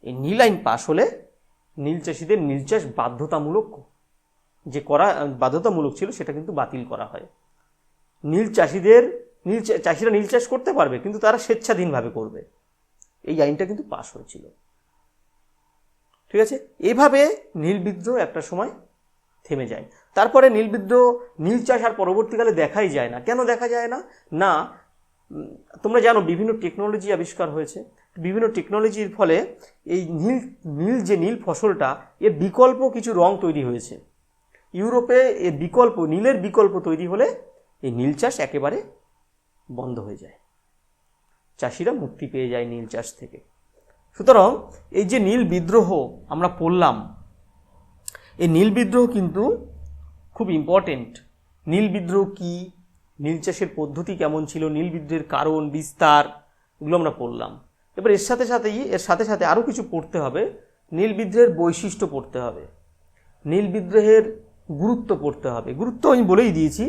এই নীল আইন পাশ হলে নীল চাষিদের নীল চাষ বাধ্যতামূলক ছিল, সেটা কিন্তু বাতিল করা হয়। চাষিরা নীল চাষ করতে পারবে, কিন্তু তারা স্বেচ্ছাধীনভাবে করবে, এই আইনটা কিন্তু পাশ হয়েছিল। ঠিক আছে, এইভাবে নীল বিদ্রোহ একটা সময় থেমে যায়। তারপরে নীল চাষ আর পরবর্তীকালে দেখাই যায় না। কেন দেখা যায় না? না, তোমরা জানো বিভিন্ন টেকনোলজি আবিষ্কার হয়েছে। বিভিন্ন টেকনোলজির ফলে এই নীল ফসলটা, এর বিকল্প কিছু রং তৈরি হয়েছে। ইউরোপে নীলের বিকল্প তৈরি হলে এই নীল চাষ একেবারে বন্ধ হয়ে যায়। চাষিরা মুক্তি পেয়ে যায় নীল চাষ থেকে। সুতরাং এই যে নীল বিদ্রোহ আমরা পড়লাম, এই নীল বিদ্রোহ কিন্তু খুব ইম্পর্টেন্ট। নীল বিদ্রোহ কি, নীল চাষের পদ্ধতি কেমন ছিল, নীল বিদ্রোহের কারণ বিস্তার, এগুলো আমরা পড়লাম। এবার এর সাথে সাথে আরও কিছু পড়তে হবে। নীল বিদ্রোহের বৈশিষ্ট্য পড়তে হবে, নীল বিদ্রোহের গুরুত্ব পড়তে হবে। গুরুত্ব আমি বলেই দিয়েছি।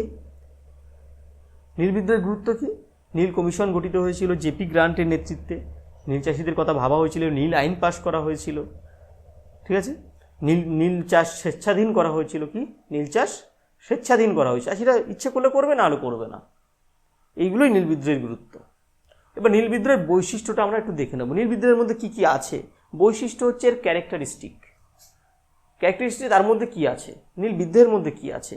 নীল বিদ্রোহের গুরুত্ব কি? নীল কমিশন গঠিত হয়েছিল জেপি গ্রান্টের নেতৃত্বে, নীল চাষিদের কথা ভাবা হয়েছিল, নীল আইন পাশ করা হয়েছিল, ঠিক আছে। নীল চাষ স্বেচ্ছাধীন করা হয়েছিল। কি? নীল চাষ স্বেচ্ছাধীন করা হয়েছে, চাষিরা ইচ্ছে করলে করবে, না হলে করবে না। এইগুলোই নীল বিদ্রোহের গুরুত্ব। এবার নীল বিদ্রোহের বৈশিষ্ট্যটা আমরা একটু দেখে নেব। নীল বিদ্রোহের মধ্যে কি কি আছে? বৈশিষ্ট্য হচ্ছে এর ক্যারেক্টারিস্টিক। তার মধ্যে কি আছে, নীল বিদ্রোহের মধ্যে কি আছে,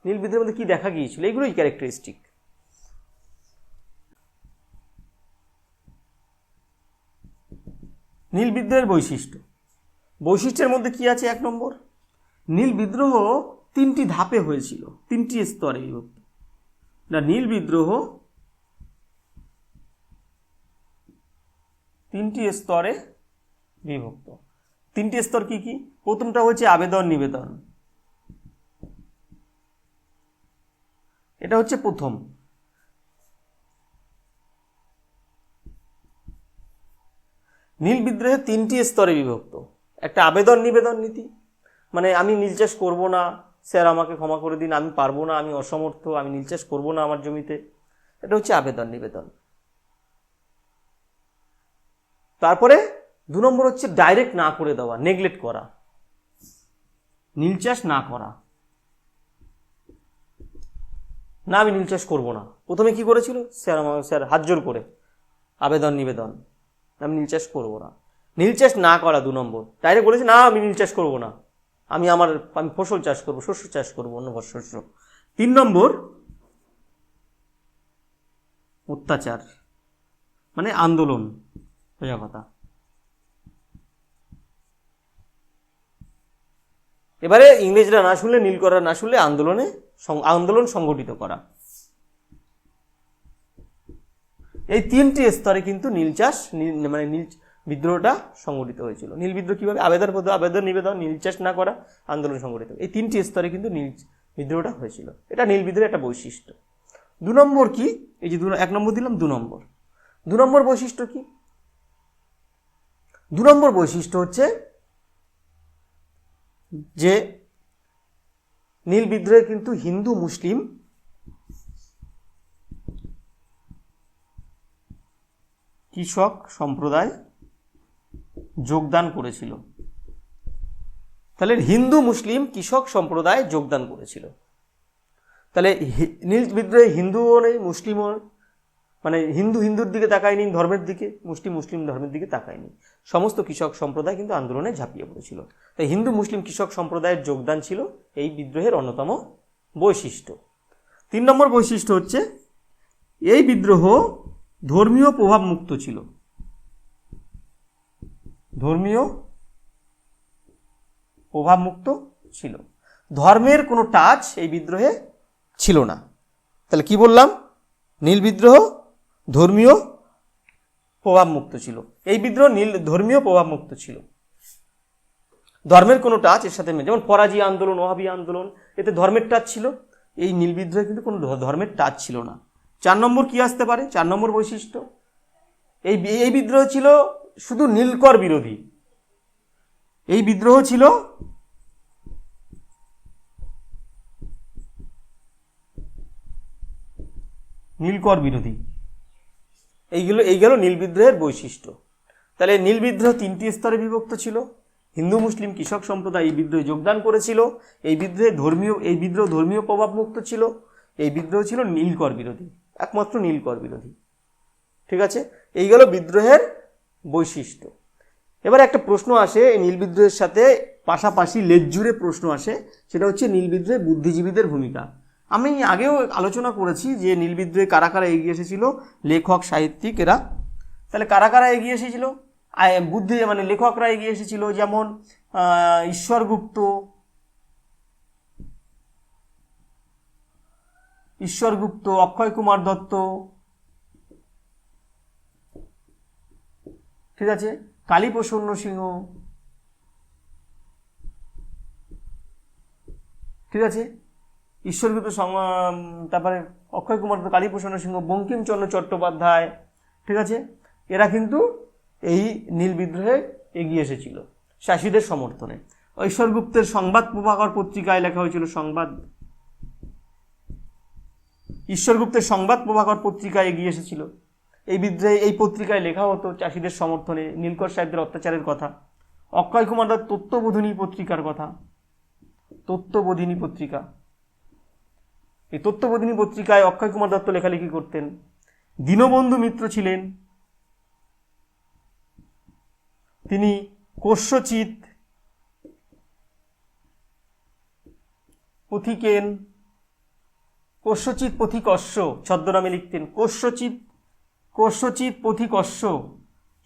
নীল বিদ্রোহের মধ্যে কি দেখা গিয়েছিল, এগুলোই ক্যারেক্টারিস্টিক। নীল বিদ্রোহের বৈশিষ্ট্যের মধ্যে কি আছে? 1 নম্বর, নীল বিদ্রোহ 3টি ধাপে হয়েছিল, 3টি স্তরে বিভক্ত। নীল বিদ্রোহ 3টি স্তরে বিভক্ত। 3টি স্তর কি কি? প্রথমটা হচ্ছে আবেদন নিবেদন, এটা হচ্ছে প্রথম। নীল বিদ্রোহে 3টি স্তরে বিভক্ত। একটা আবেদন নিবেদন নীতি, মানে আমি নীল চাষ করবো না, স্যার আমাকে ক্ষমা করে দিন, আমি পারবো না, আমি অসমর্থ, আমি নীল চাষ করবো না আমার জমিতে, এটা হচ্ছে আবেদন নিবেদন। তারপরে 2 নম্বর হচ্ছে ডাইরেক্ট না করে দেওয়া, নেগলেক্ট করা, নীল চাষ না করা, না আমি নীল চাষ করবো না। প্রথমে কি করেছিল? স্যার হাত জোর করে আবেদন নিবেদন, আমি নীল চাষ করবো না। নীল চাষ না করা 2 নম্বর, ডাইরেক্ট বলেছে না আমি নীল চাষ করবো না, আমি ফসল চাষ করবো, শস্য চাষ করবো, অন্য শস্য। 3 নম্বর অত্যাচার, মানে আন্দোলন, সোজা কথা। এবারে ইংরেজরা না শুনলে, নীল করা না শুনলে আন্দোলন সংগঠিত করা। এই 3টি স্তরে কিন্তু নীল চাষ মানে নীল বিদ্রোহটা সংগঠিত হয়েছিল। নীল বিদ্রোহ কিভাবে? আবেদন নিবেদন, নীল চাষ না করা, আন্দোলন সংগঠিত। এই 3টি স্তরে কিন্তু নীল বিদ্রোহটা হয়েছিল। এটা নীল বিদ্রোহের একটা বৈশিষ্ট্য। 2 নম্বর কি? এই যে 1 নম্বর দিলাম, 2 নম্বর বৈশিষ্ট্য কি? 2 নম্বর বৈশিষ্ট্য হচ্ছে যে নীল বিদ্রোহে কিন্তু হিন্দু মুসলিম কৃষক সম্প্রদায় যোগদান করেছিল। তাহলে হিন্দু মুসলিম কৃষক সম্প্রদায় যোগদান করেছিল। তাহলে নীল বিদ্রোহে হিন্দুও নেই, মুসলিমও, মানে হিন্দুর দিকে তাকায়নি, ধর্মের দিকে, মুসলিম ধর্মের দিকে তাকায়নি, সমস্ত কৃষক সম্প্রদায় কিন্তু আন্দোলনে ঝাঁপিয়ে পড়েছিল। তাই হিন্দু মুসলিম কৃষক সম্প্রদায়ের যোগদান ছিল এই বিদ্রোহের অন্যতম বৈশিষ্ট্য। 3 নম্বর বৈশিষ্ট্য হচ্ছে এই বিদ্রোহ ধর্মীয় প্রভাব মুক্ত ছিল। ধর্মীয় প্রভাব মুক্ত ছিল, ধর্মের কোনো টাচ এই বিদ্রোহে ছিল না। তাহলে কি বললাম? নীল বিদ্রোহ ধর্মীয় প্রভাব মুক্ত ছিল। এই বিদ্রোহ ধর্মীয় প্রভাব মুক্ত ছিল, ধর্মের কোনো টাচ এর সাথে নেই। যেমন ফরাজি আন্দোলন, ওহাবি আন্দোলন, এতে ধর্মের টাচ ছিল। এই নীল বিদ্রোহে কিন্তু কোনো ধর্মের টাচ ছিল না। 4 নম্বর কি আসতে পারে? 4 নম্বর বৈশিষ্ট্য, এই বিদ্রোহ ছিল শুধু নীলকর বিরোধী। এই বিদ্রোহ ছিল নীলকর বিরোধী। এই গেল নীল বিদ্রোহের বৈশিষ্ট্য। তাহলে নীল বিদ্রোহ 3টি স্তরে বিভক্ত ছিল। হিন্দু মুসলিম কৃষক সম্প্রদায় এই বিদ্রোহে যোগদান করেছিল। এই বিদ্রোহ ধর্মীয় প্রভাব মুক্ত ছিল। এই বিদ্রোহ ছিল নীলকর বিরোধী, একমাত্র নীলকর বিরোধী। ঠিক আছে, এই গেল বিদ্রোহের বৈশিষ্ট্য। এবার একটা প্রশ্ন আসে এই নীল বিদ্রোহের সাথে পাশাপাশি লেজজুড়ে প্রশ্ন আসে, সেটা হচ্ছে নীল বিদ্রোহে বুদ্ধিজীবীদের ভূমিকা। আমি আগেও আলোচনা করেছি যে নীল বিদ্রোহে কারা কারা এগিয়ে এসেছিল, লেখক সাহিত্যিক এরা। তাহলে কারা কারা এগিয়ে এসেছিল? মানে লেখকরা এগিয়ে এসেছিল, যেমন ঈশ্বর গুপ্ত, অক্ষয় কুমার দত্ত, ঠিক আছে, কালীপ্রসন্ন সিংহ, ঠিক আছে, ঈশ্বরগুপ্ত, তারপরে অক্ষয় কুমার, কালীপ্রসন্ন সিংহ, বঙ্কিমচন্দ্র চট্টোপাধ্যায়, ঠিক আছে, এরা কিন্তু এই নীল বিদ্রোহে এগিয়ে এসেছিল চাষিদের সমর্থনে। ঈশ্বরগুপ্তের সংবাদ প্রভাকর পত্রিকায় লেখা হয়েছিল সংবাদ, ঈশ্বরগুপ্তের সংবাদ প্রভাকর পত্রিকায় এগিয়ে এসেছিল এই বিদ্রোহে। এই পত্রিকায় লেখা হতো চাষিদের সমর্থনে নীলকর সাহেবদের অত্যাচারের কথা। অক্ষয় কুমার দাস তত্ত্ববোধিনী পত্রিকার কথা, তত্ত্ববোধিনী পত্রিকা, এই তত্ত্ববোধিনী পত্রিকায় অক্ষয় কুমার দত্ত লেখালেখি করতেন। দীনবন্ধু মিত্র ছিলেন, তিনি কোষ্যচিৎ, পথিকেন, কোষ্যচিৎ পথিকস্য ছদ্মনামে লিখতেন, কোষ্যচিৎ পথিকস্য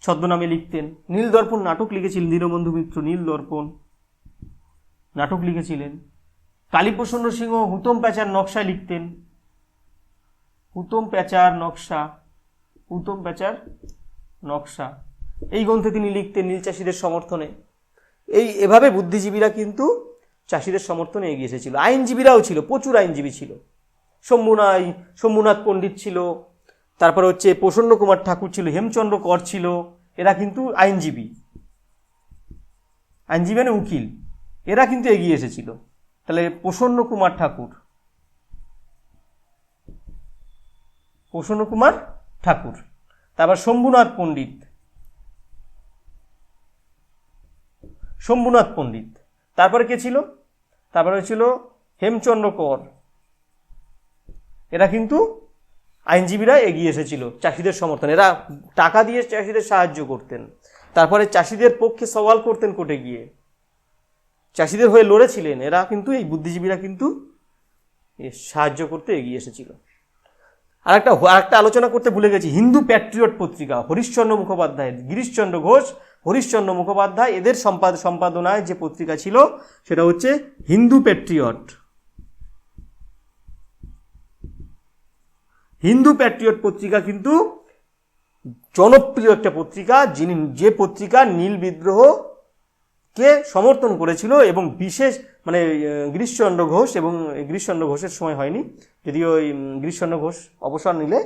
ছদ্মনামে লিখতেন। নীলদর্পণ নাটক লিখেছিলেন দীনবন্ধু মিত্র, নীলদর্পণ নাটক লিখেছিলেন। কালীপ্রসন্ন সিংহ হুতম প্যাঁচার নকশায় লিখতেন, হুতম প্যাঁচার নকশা, হুতম প্যাঁচার নকশা, এই গ্রন্থে তিনি লিখতেন নীল চাষিদের সমর্থনে। এভাবে বুদ্ধিজীবীরা কিন্তু চাষিদের সমর্থনে এগিয়ে এসেছিল। আইনজীবীরাও ছিল, প্রচুর আইনজীবী ছিল। শম্ভুনাথ পণ্ডিত ছিল, তারপরে হচ্ছে প্রসন্ন কুমার ঠাকুর ছিল, হেমচন্দ্র কর ছিল, এরা কিন্তু আইনজীবী মানে উকিল, এরা কিন্তু এগিয়ে এসেছিল। তাহলে প্রসন্ন কুমার ঠাকুর, তারপর শম্ভুনাথ পণ্ডিত, তারপরে কে ছিল, তারপরে ছিল হেমচন্দ্র কর, এরা কিন্তু আইনজীবীরা এগিয়ে এসেছিল চাষিদের সমর্থনে। এরা টাকা দিয়ে চাষিদের সাহায্য করতেন, তারপরে চাষিদের পক্ষে সওয়াল করতেন কোর্টে গিয়ে, চাষিদের হয়ে লড়েছিলেন। এরা কিন্তু এই বুদ্ধিজীবীরা কিন্তু সাহায্য করতে এগিয়ে এসেছিল। আরেকটা আলোচনা করতে ভুলে গেছি, হিন্দু প্যাট্রিয়ট পত্রিকা, হরিশ্চন্দ্র মুখোপাধ্যায়, গিরিশচন্দ্র ঘোষ, হরিশ্চন্দ্র মুখোপাধ্যায়, এদের সম্পাদনায় যে পত্রিকা ছিল সেটা হচ্ছে হিন্দু প্যাট্রিয়ট। হিন্দু প্যাট্রিয়ট পত্রিকা কিন্তু জনপ্রিয় একটা পত্রিকা, যে পত্রিকা নীল বিদ্রোহকে সমর্থন করেছিল এবং বিশেষ গিরিশচন্দ্র ঘোষ, এবং গিরিশচন্দ্র ঘোষের সময় হয়নি, যদিও গিরিশচন্দ্র ঘোষ অবসর নিলে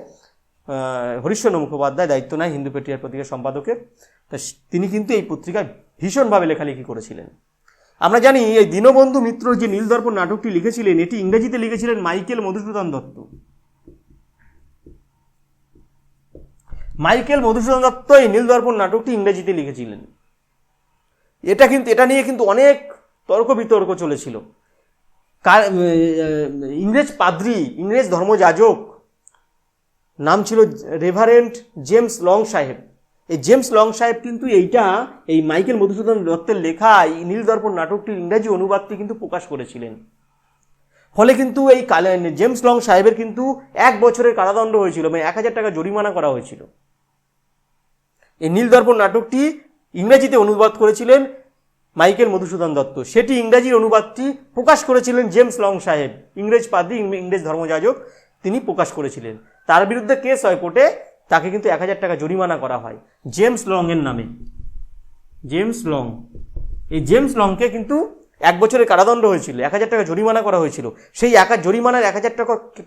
হরিশ্চন্দ্র মুখোপাধ্যায় দায়িত্ব নেয় হিন্দু প্যাট্রিয়ট পত্রিকার সম্পাদকের। তা তিনি কিন্তু এই পত্রিকায় ভীষণভাবে লেখালেখি করেছিলেন। আমরা জানি এই দীনবন্ধু মিত্র যে নীলদর্পণ নাটকটি লিখেছিলেন, এটি ইংরেজিতে লিখেছিলেন মাইকেল মধুসূদন দত্ত। এই নীলদর্পণ নাটকটি ইংরেজিতে লিখেছিলেন। এটা নিয়ে কিন্তু অনেক তর্ক বিতর্ক চলেছিল। ইংরেজ ধর্মযাজক নাম ছিল রেভারেন্ড জেমস লং সাহেব। এই জেমস লং সাহেব কিন্তু এই মাইকেল মধুসূদন দত্তের লেখা এই নীলদর্পণ নাটকটির ইংরেজি অনুবাদটি কিন্তু প্রকাশ করেছিলেন। ফলে কিন্তু এই জেমস লং সাহেবের কিন্তু 1 বছরের কারাদণ্ড হয়েছিল, 1000 টাকা জরিমানা করা হয়েছিল। এই নীলদর্পণ নাটকটি ইংরেজিতে অনুবাদ করেছিলেন মাইকেল মধুসূদন দত্ত, সেটি ইংরেজির অনুবাদটি প্রকাশ করেছিলেন জেমস লং সাহেব, ইংরেজ পাদ্রী, ইংরেজ ধর্মযাজক, তিনি প্রকাশ করেছিলেন। তার বিরুদ্ধে কেস হয় কোর্টে, তাকে কিন্তু 1000 টাকা জরিমানা করা হয় জেমস লং এর নামে। এই জেমস লংকে কিন্তু 1 বছরের কারাদণ্ড হয়েছিল, 1000 টাকা জরিমানা করা হয়েছিল। সেই জরিমানার 1000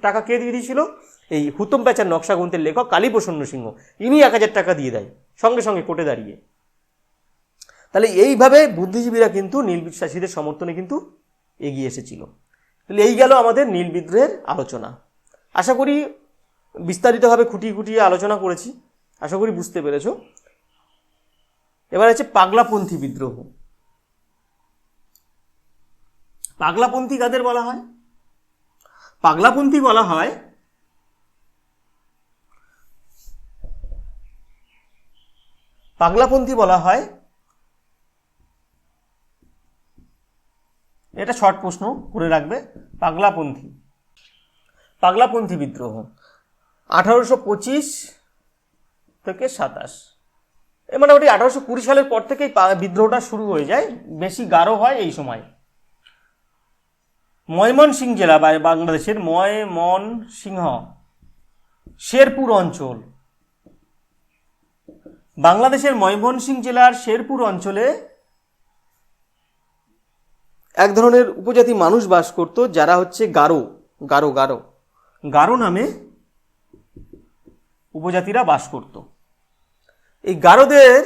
টাকা কে দিয়ে দিয়েছিল? এই হুতম প্যাঁচার নকশা গ্রন্থের লেখক কালীপ্রসন্ন সিংহ, ইনি 1000 টাকা দিয়ে দেয় সঙ্গে সঙ্গে কোর্টে দাঁড়িয়ে। তাহলে এইভাবে বুদ্ধিজীবীরা কিন্তু নীল চাষীদের সমর্থনে কিন্তু এগিয়ে এসেছিল। তাহলে এই গেল আমাদের নীল বিদ্রোহের আলোচনা। আশা করি বিস্তারিতভাবে খুঁটিয়ে আলোচনা করেছি, আশা করি বুঝতে পেরেছ। এবার আছে পাগলাপন্থী বিদ্রোহ। পাগলাপন্থী কাদের বলা হয়? পাগলাপন্থী বলা হয় এটা শর্ট প্রশ্ন করে রাখবে। পাগলাপন্থী বিদ্রোহ 1825 থেকে 27, মোটামুটি 1820 সালের পর থেকেই বিদ্রোহটা শুরু হয়ে যায়, বেশি গাঢ় হয় এই সময়। ময়মনসিংহ জেলা বা বাংলাদেশের ময়মনসিংহ, শেরপুর অঞ্চল, বাংলাদেশের ময়মনসিংহ জেলার শেরপুর অঞ্চলে এক ধরনের উপজাতি মানুষ বাস করত, যারা হচ্ছে গারো গারো গারো গারো নামে উপজাতিরা বাস করত। এই গারোদের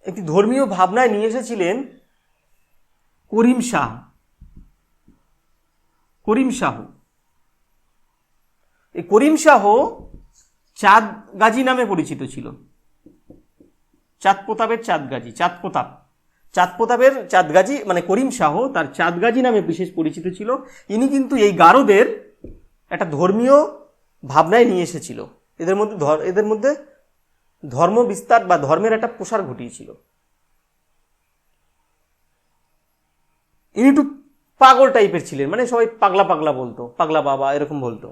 একটি ধর্মীয় ভাবনায় নিয়ে এসেছিলেন করিম শাহ। এই করিম শাহ চাঁদ গাজী নামে পরিচিত ছিল। চাঁদ প্রতাপের চাঁদ গাজী মানে করিম শাহ তার চাঁদ গাজী নামে বিশেষ পরিচিত ছিল। ইনি কিন্তু এই গারোদের একটা ধর্মীয় ভাবনায় নিয়ে এসেছিল, এদের মধ্যে ধর্ম বিস্তার বা ধর্মের একটা প্রসার ঘটিয়েছিল। ইনি একটু পাগল টাইপের ছিলেন, মানে সবাই পাগলা পাগলা বলতো, পাগলা বাবা এরকম বলতো,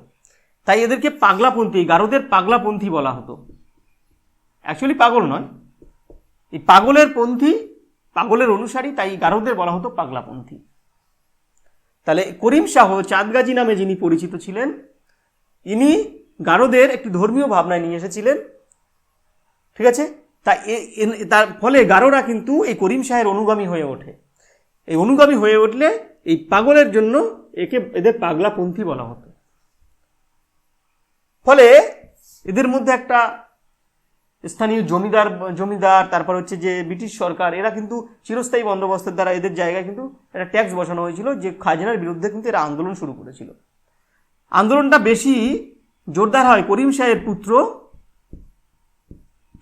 তাই এদেরকে পাগলাপন্থী, গারোদের পাগলাপন্থী বলা হতো। অ্যাকচুয়ালি পাগল নয়, এই পাগলের অনুসারী, তাই গারোদের বলা হতো পাগলাপন্থী। তাহলে করিম শাহ চাঁদ গাজী নামে যিনি পরিচিত ছিলেন, ইনি গারোদের একটি ধর্মীয় ভাবনায় নিয়ে এসেছিলেন, ঠিক আছে। তার ফলে গারোরা কিন্তু এই করিম শাহের অনুগামী হয়ে ওঠে। এই অনুগামী হয়ে উঠলে এই পাগলের জন্য এদের পাগলাপন্থী বলা হতো। ফলে এদের মধ্যে একটা স্থানীয় জমিদার তারপর হচ্ছে যে ব্রিটিশ সরকার, এরা কিন্তু চিরস্থায়ী বন্দোবস্তের দ্বারা এদের জায়গায় কিন্তু একটা ট্যাক্স বসানো হয়েছিল, যে খাজনার বিরুদ্ধে কিন্তু এরা আন্দোলন শুরু করেছিল। আন্দোলনটা বেশি জোরদার হয় করিম শাহের পুত্র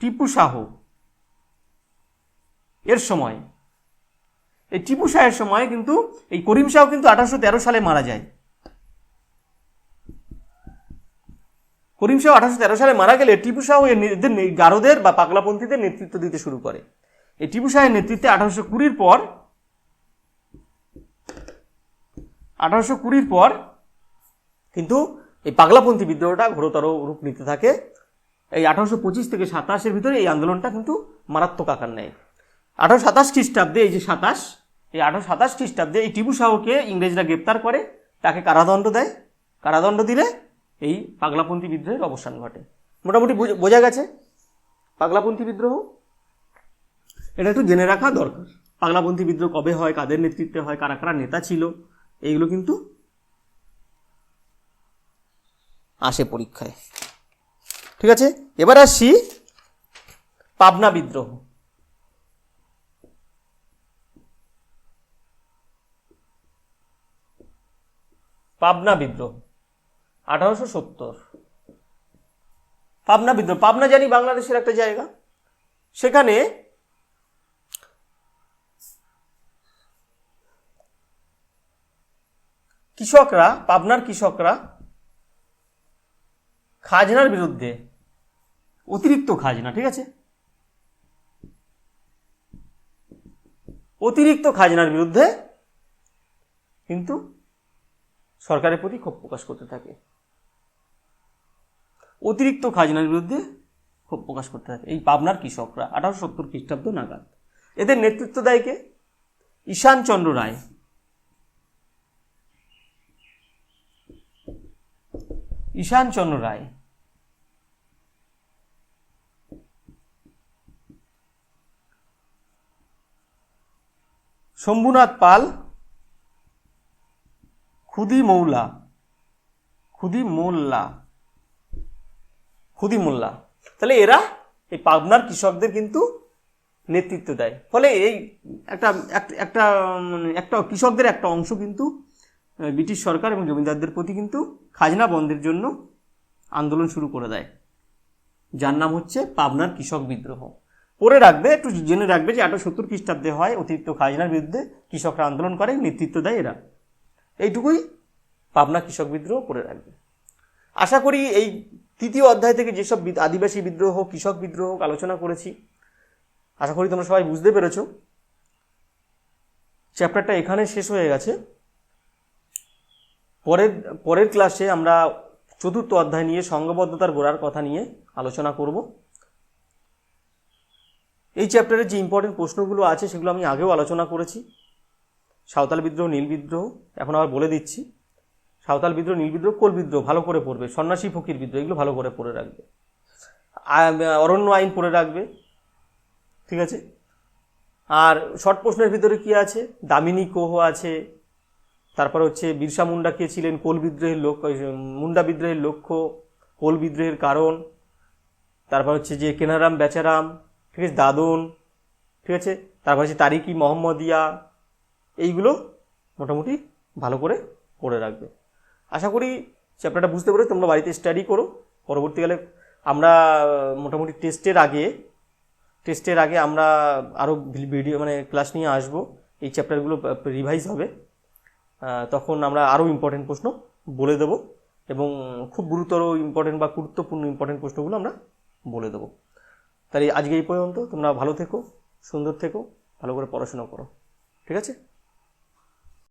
টিপু শাহ এর সময়। এই টিপু শাহের সময় কিন্তু এই করিম শাহ কিন্তু 1813 সালে মারা যায়। করিম শাহ 1813 সালে মারা গেলে টিপু শাহ এদের গারোদের বা পাগলাপন্থীদের নেতৃত্ব দিতে শুরু করে। এই টিপু শাহের নেতৃত্বে 1820 পর কিন্তু এই পাগলাপন্থী বিদ্রোহটা ঘোরতর রূপ নিতে থাকে। এই 1825 থেকে 27-এর ভিতরে এই আন্দোলনটা কিন্তু মারাত্মক আকার নেয়। 1827 খ্রিস্টাব্দে এই যে 1827 খ্রিস্টাব্দে এই টিপু শাহকে ইংরেজরা গ্রেপ্তার করে, তাকে কারাদণ্ড দেয়। কারাদণ্ড দিলে এই পাগলাপন্থী বিদ্রোহের অবসান ঘটে। মোটামুটি বোঝা গেছে পাগলাপন্থী বিদ্রোহ, এটা একটু জেনে রাখা দরকার। পাগলাপন্থী বিদ্রোহ কবে হয়, কাদের নেতৃত্বে হয়, কারা কারা নেতা ছিল, এইগুলো কিন্তু আসে পরীক্ষায়, ঠিক আছে। এবার আসছি পাবনা বিদ্রোহ। পাবনা বিদ্রোহ 1870। পাবনা বিদ্রোহ, পাবনা জানি বাংলাদেশের একটা জায়গা, সেখানে পাবনার কৃষকরা খাজনার বিরুদ্ধে, অতিরিক্ত খাজনা, ঠিক আছে, অতিরিক্ত খাজনার বিরুদ্ধে কিন্তু সরকারের প্রতি ক্ষোভ প্রকাশ করতে থাকে। অতিরিক্ত খাজনার বিরুদ্ধে ক্ষোভ প্রকাশ করতে থাকে এই পাবনার কৃষকরা 1870 খ্রিস্টাব্দ নাগাদ। এদের নেতৃত্ব দেয় কে? ঈশানচন্দ্র রায়। ঈশানচন্দ্র রায় শম্ভুনাথ পাল, খুদি মোল্লা। তাহলে এরা এই পাবনার কৃষকদের কিন্তু নেতৃত্ব দেয়। ফলে এই একটা কৃষকদের একটা অংশ কিন্তু ব্রিটিশ সরকার এবং জমিদারদের প্রতি কিন্তু খাজনা বন্ধের জন্য আন্দোলন শুরু করে দেয়, যার নাম হচ্ছে পাবনার কৃষক বিদ্রোহ। পড়ে রাখবে, একটু জেনে রাখবে যে 1870 খ্রিস্টাব্দে হয়, অতিরিক্ত খাজনার বিরুদ্ধে কৃষকরা আন্দোলন করে, নেতৃত্ব দেয় এরা। এইটুকুই পাবনা কৃষক বিদ্রোহ পড়ে রাখবে। আশা করি এই তৃতীয় অধ্যায় থেকে যেসব আদিবাসী বিদ্রোহ, কৃষক বিদ্রোহ আলোচনা করেছি, আশা করি তোমরা সবাই বুঝতে পেরেছ। চ্যাপ্টারটা এখানে শেষ হয়ে গেছে। পরের ক্লাসে আমরা চতুর্থ অধ্যায় নিয়ে সংঘবদ্ধতার গোড়ার কথা নিয়ে আলোচনা করব। এই চ্যাপ্টারের যে ইম্পর্টেন্ট প্রশ্নগুলো আছে সেগুলো আমি আগেও আলোচনা করেছি। সাঁওতাল বিদ্রোহ, নীল বিদ্রোহ, এখন আবার বলে দিচ্ছি। সাঁওতাল বিদ্রোহ, নীল বিদ্রোহ, কোল বিদ্রোহ ভালো করে পড়বে, সন্ন্যাসী ফকির বিদ্রোহ, এগুলো ভালো করে পড়ে রাখবে। অরণ্য আইন পড়ে রাখবে, ঠিক আছে। আর শর্ট প্রশ্নের ভিতরে কি আছে, দামিনী কোহ আছে, তারপর হচ্ছে বিরসা মুন্ডা কে ছিলেন, কোল বিদ্রোহের মুন্ডা বিদ্রোহের লক্ষ্য, কোল বিদ্রোহের কারণ, তারপর হচ্ছে যে কেনারাম বেচারাম, ঠিক আছে, দাদন, ঠিক আছে, তারপর হচ্ছে তারিকি মোহাম্মদিয়া, এইগুলো মোটামুটি ভালো করে পড়ে রাখবে। আশা করি চ্যাপ্টারটা বুঝতে পারে তোমরা বাড়িতে স্টাডি করো। পরবর্তীকালে আমরা মোটামুটি টেস্টের আগে আমরা আরও ভিডিও মানে ক্লাস নিয়ে আসবো, এই চ্যাপ্টারগুলো রিভাইজ হবে, তখন আমরা আরও ইম্পর্টেন্ট প্রশ্ন বলে দেবো এবং খুব গুরুতর ইম্পর্টেন্ট বা গুরুত্বপূর্ণ ইম্পর্টেন্ট প্রশ্নগুলো আমরা বলে দেবো। তাই আজকে এই পর্যন্ত, তোমরা ভালো থেকো, সুন্দর থেকো, ভালো করে পড়াশোনা করো, ঠিক আছে।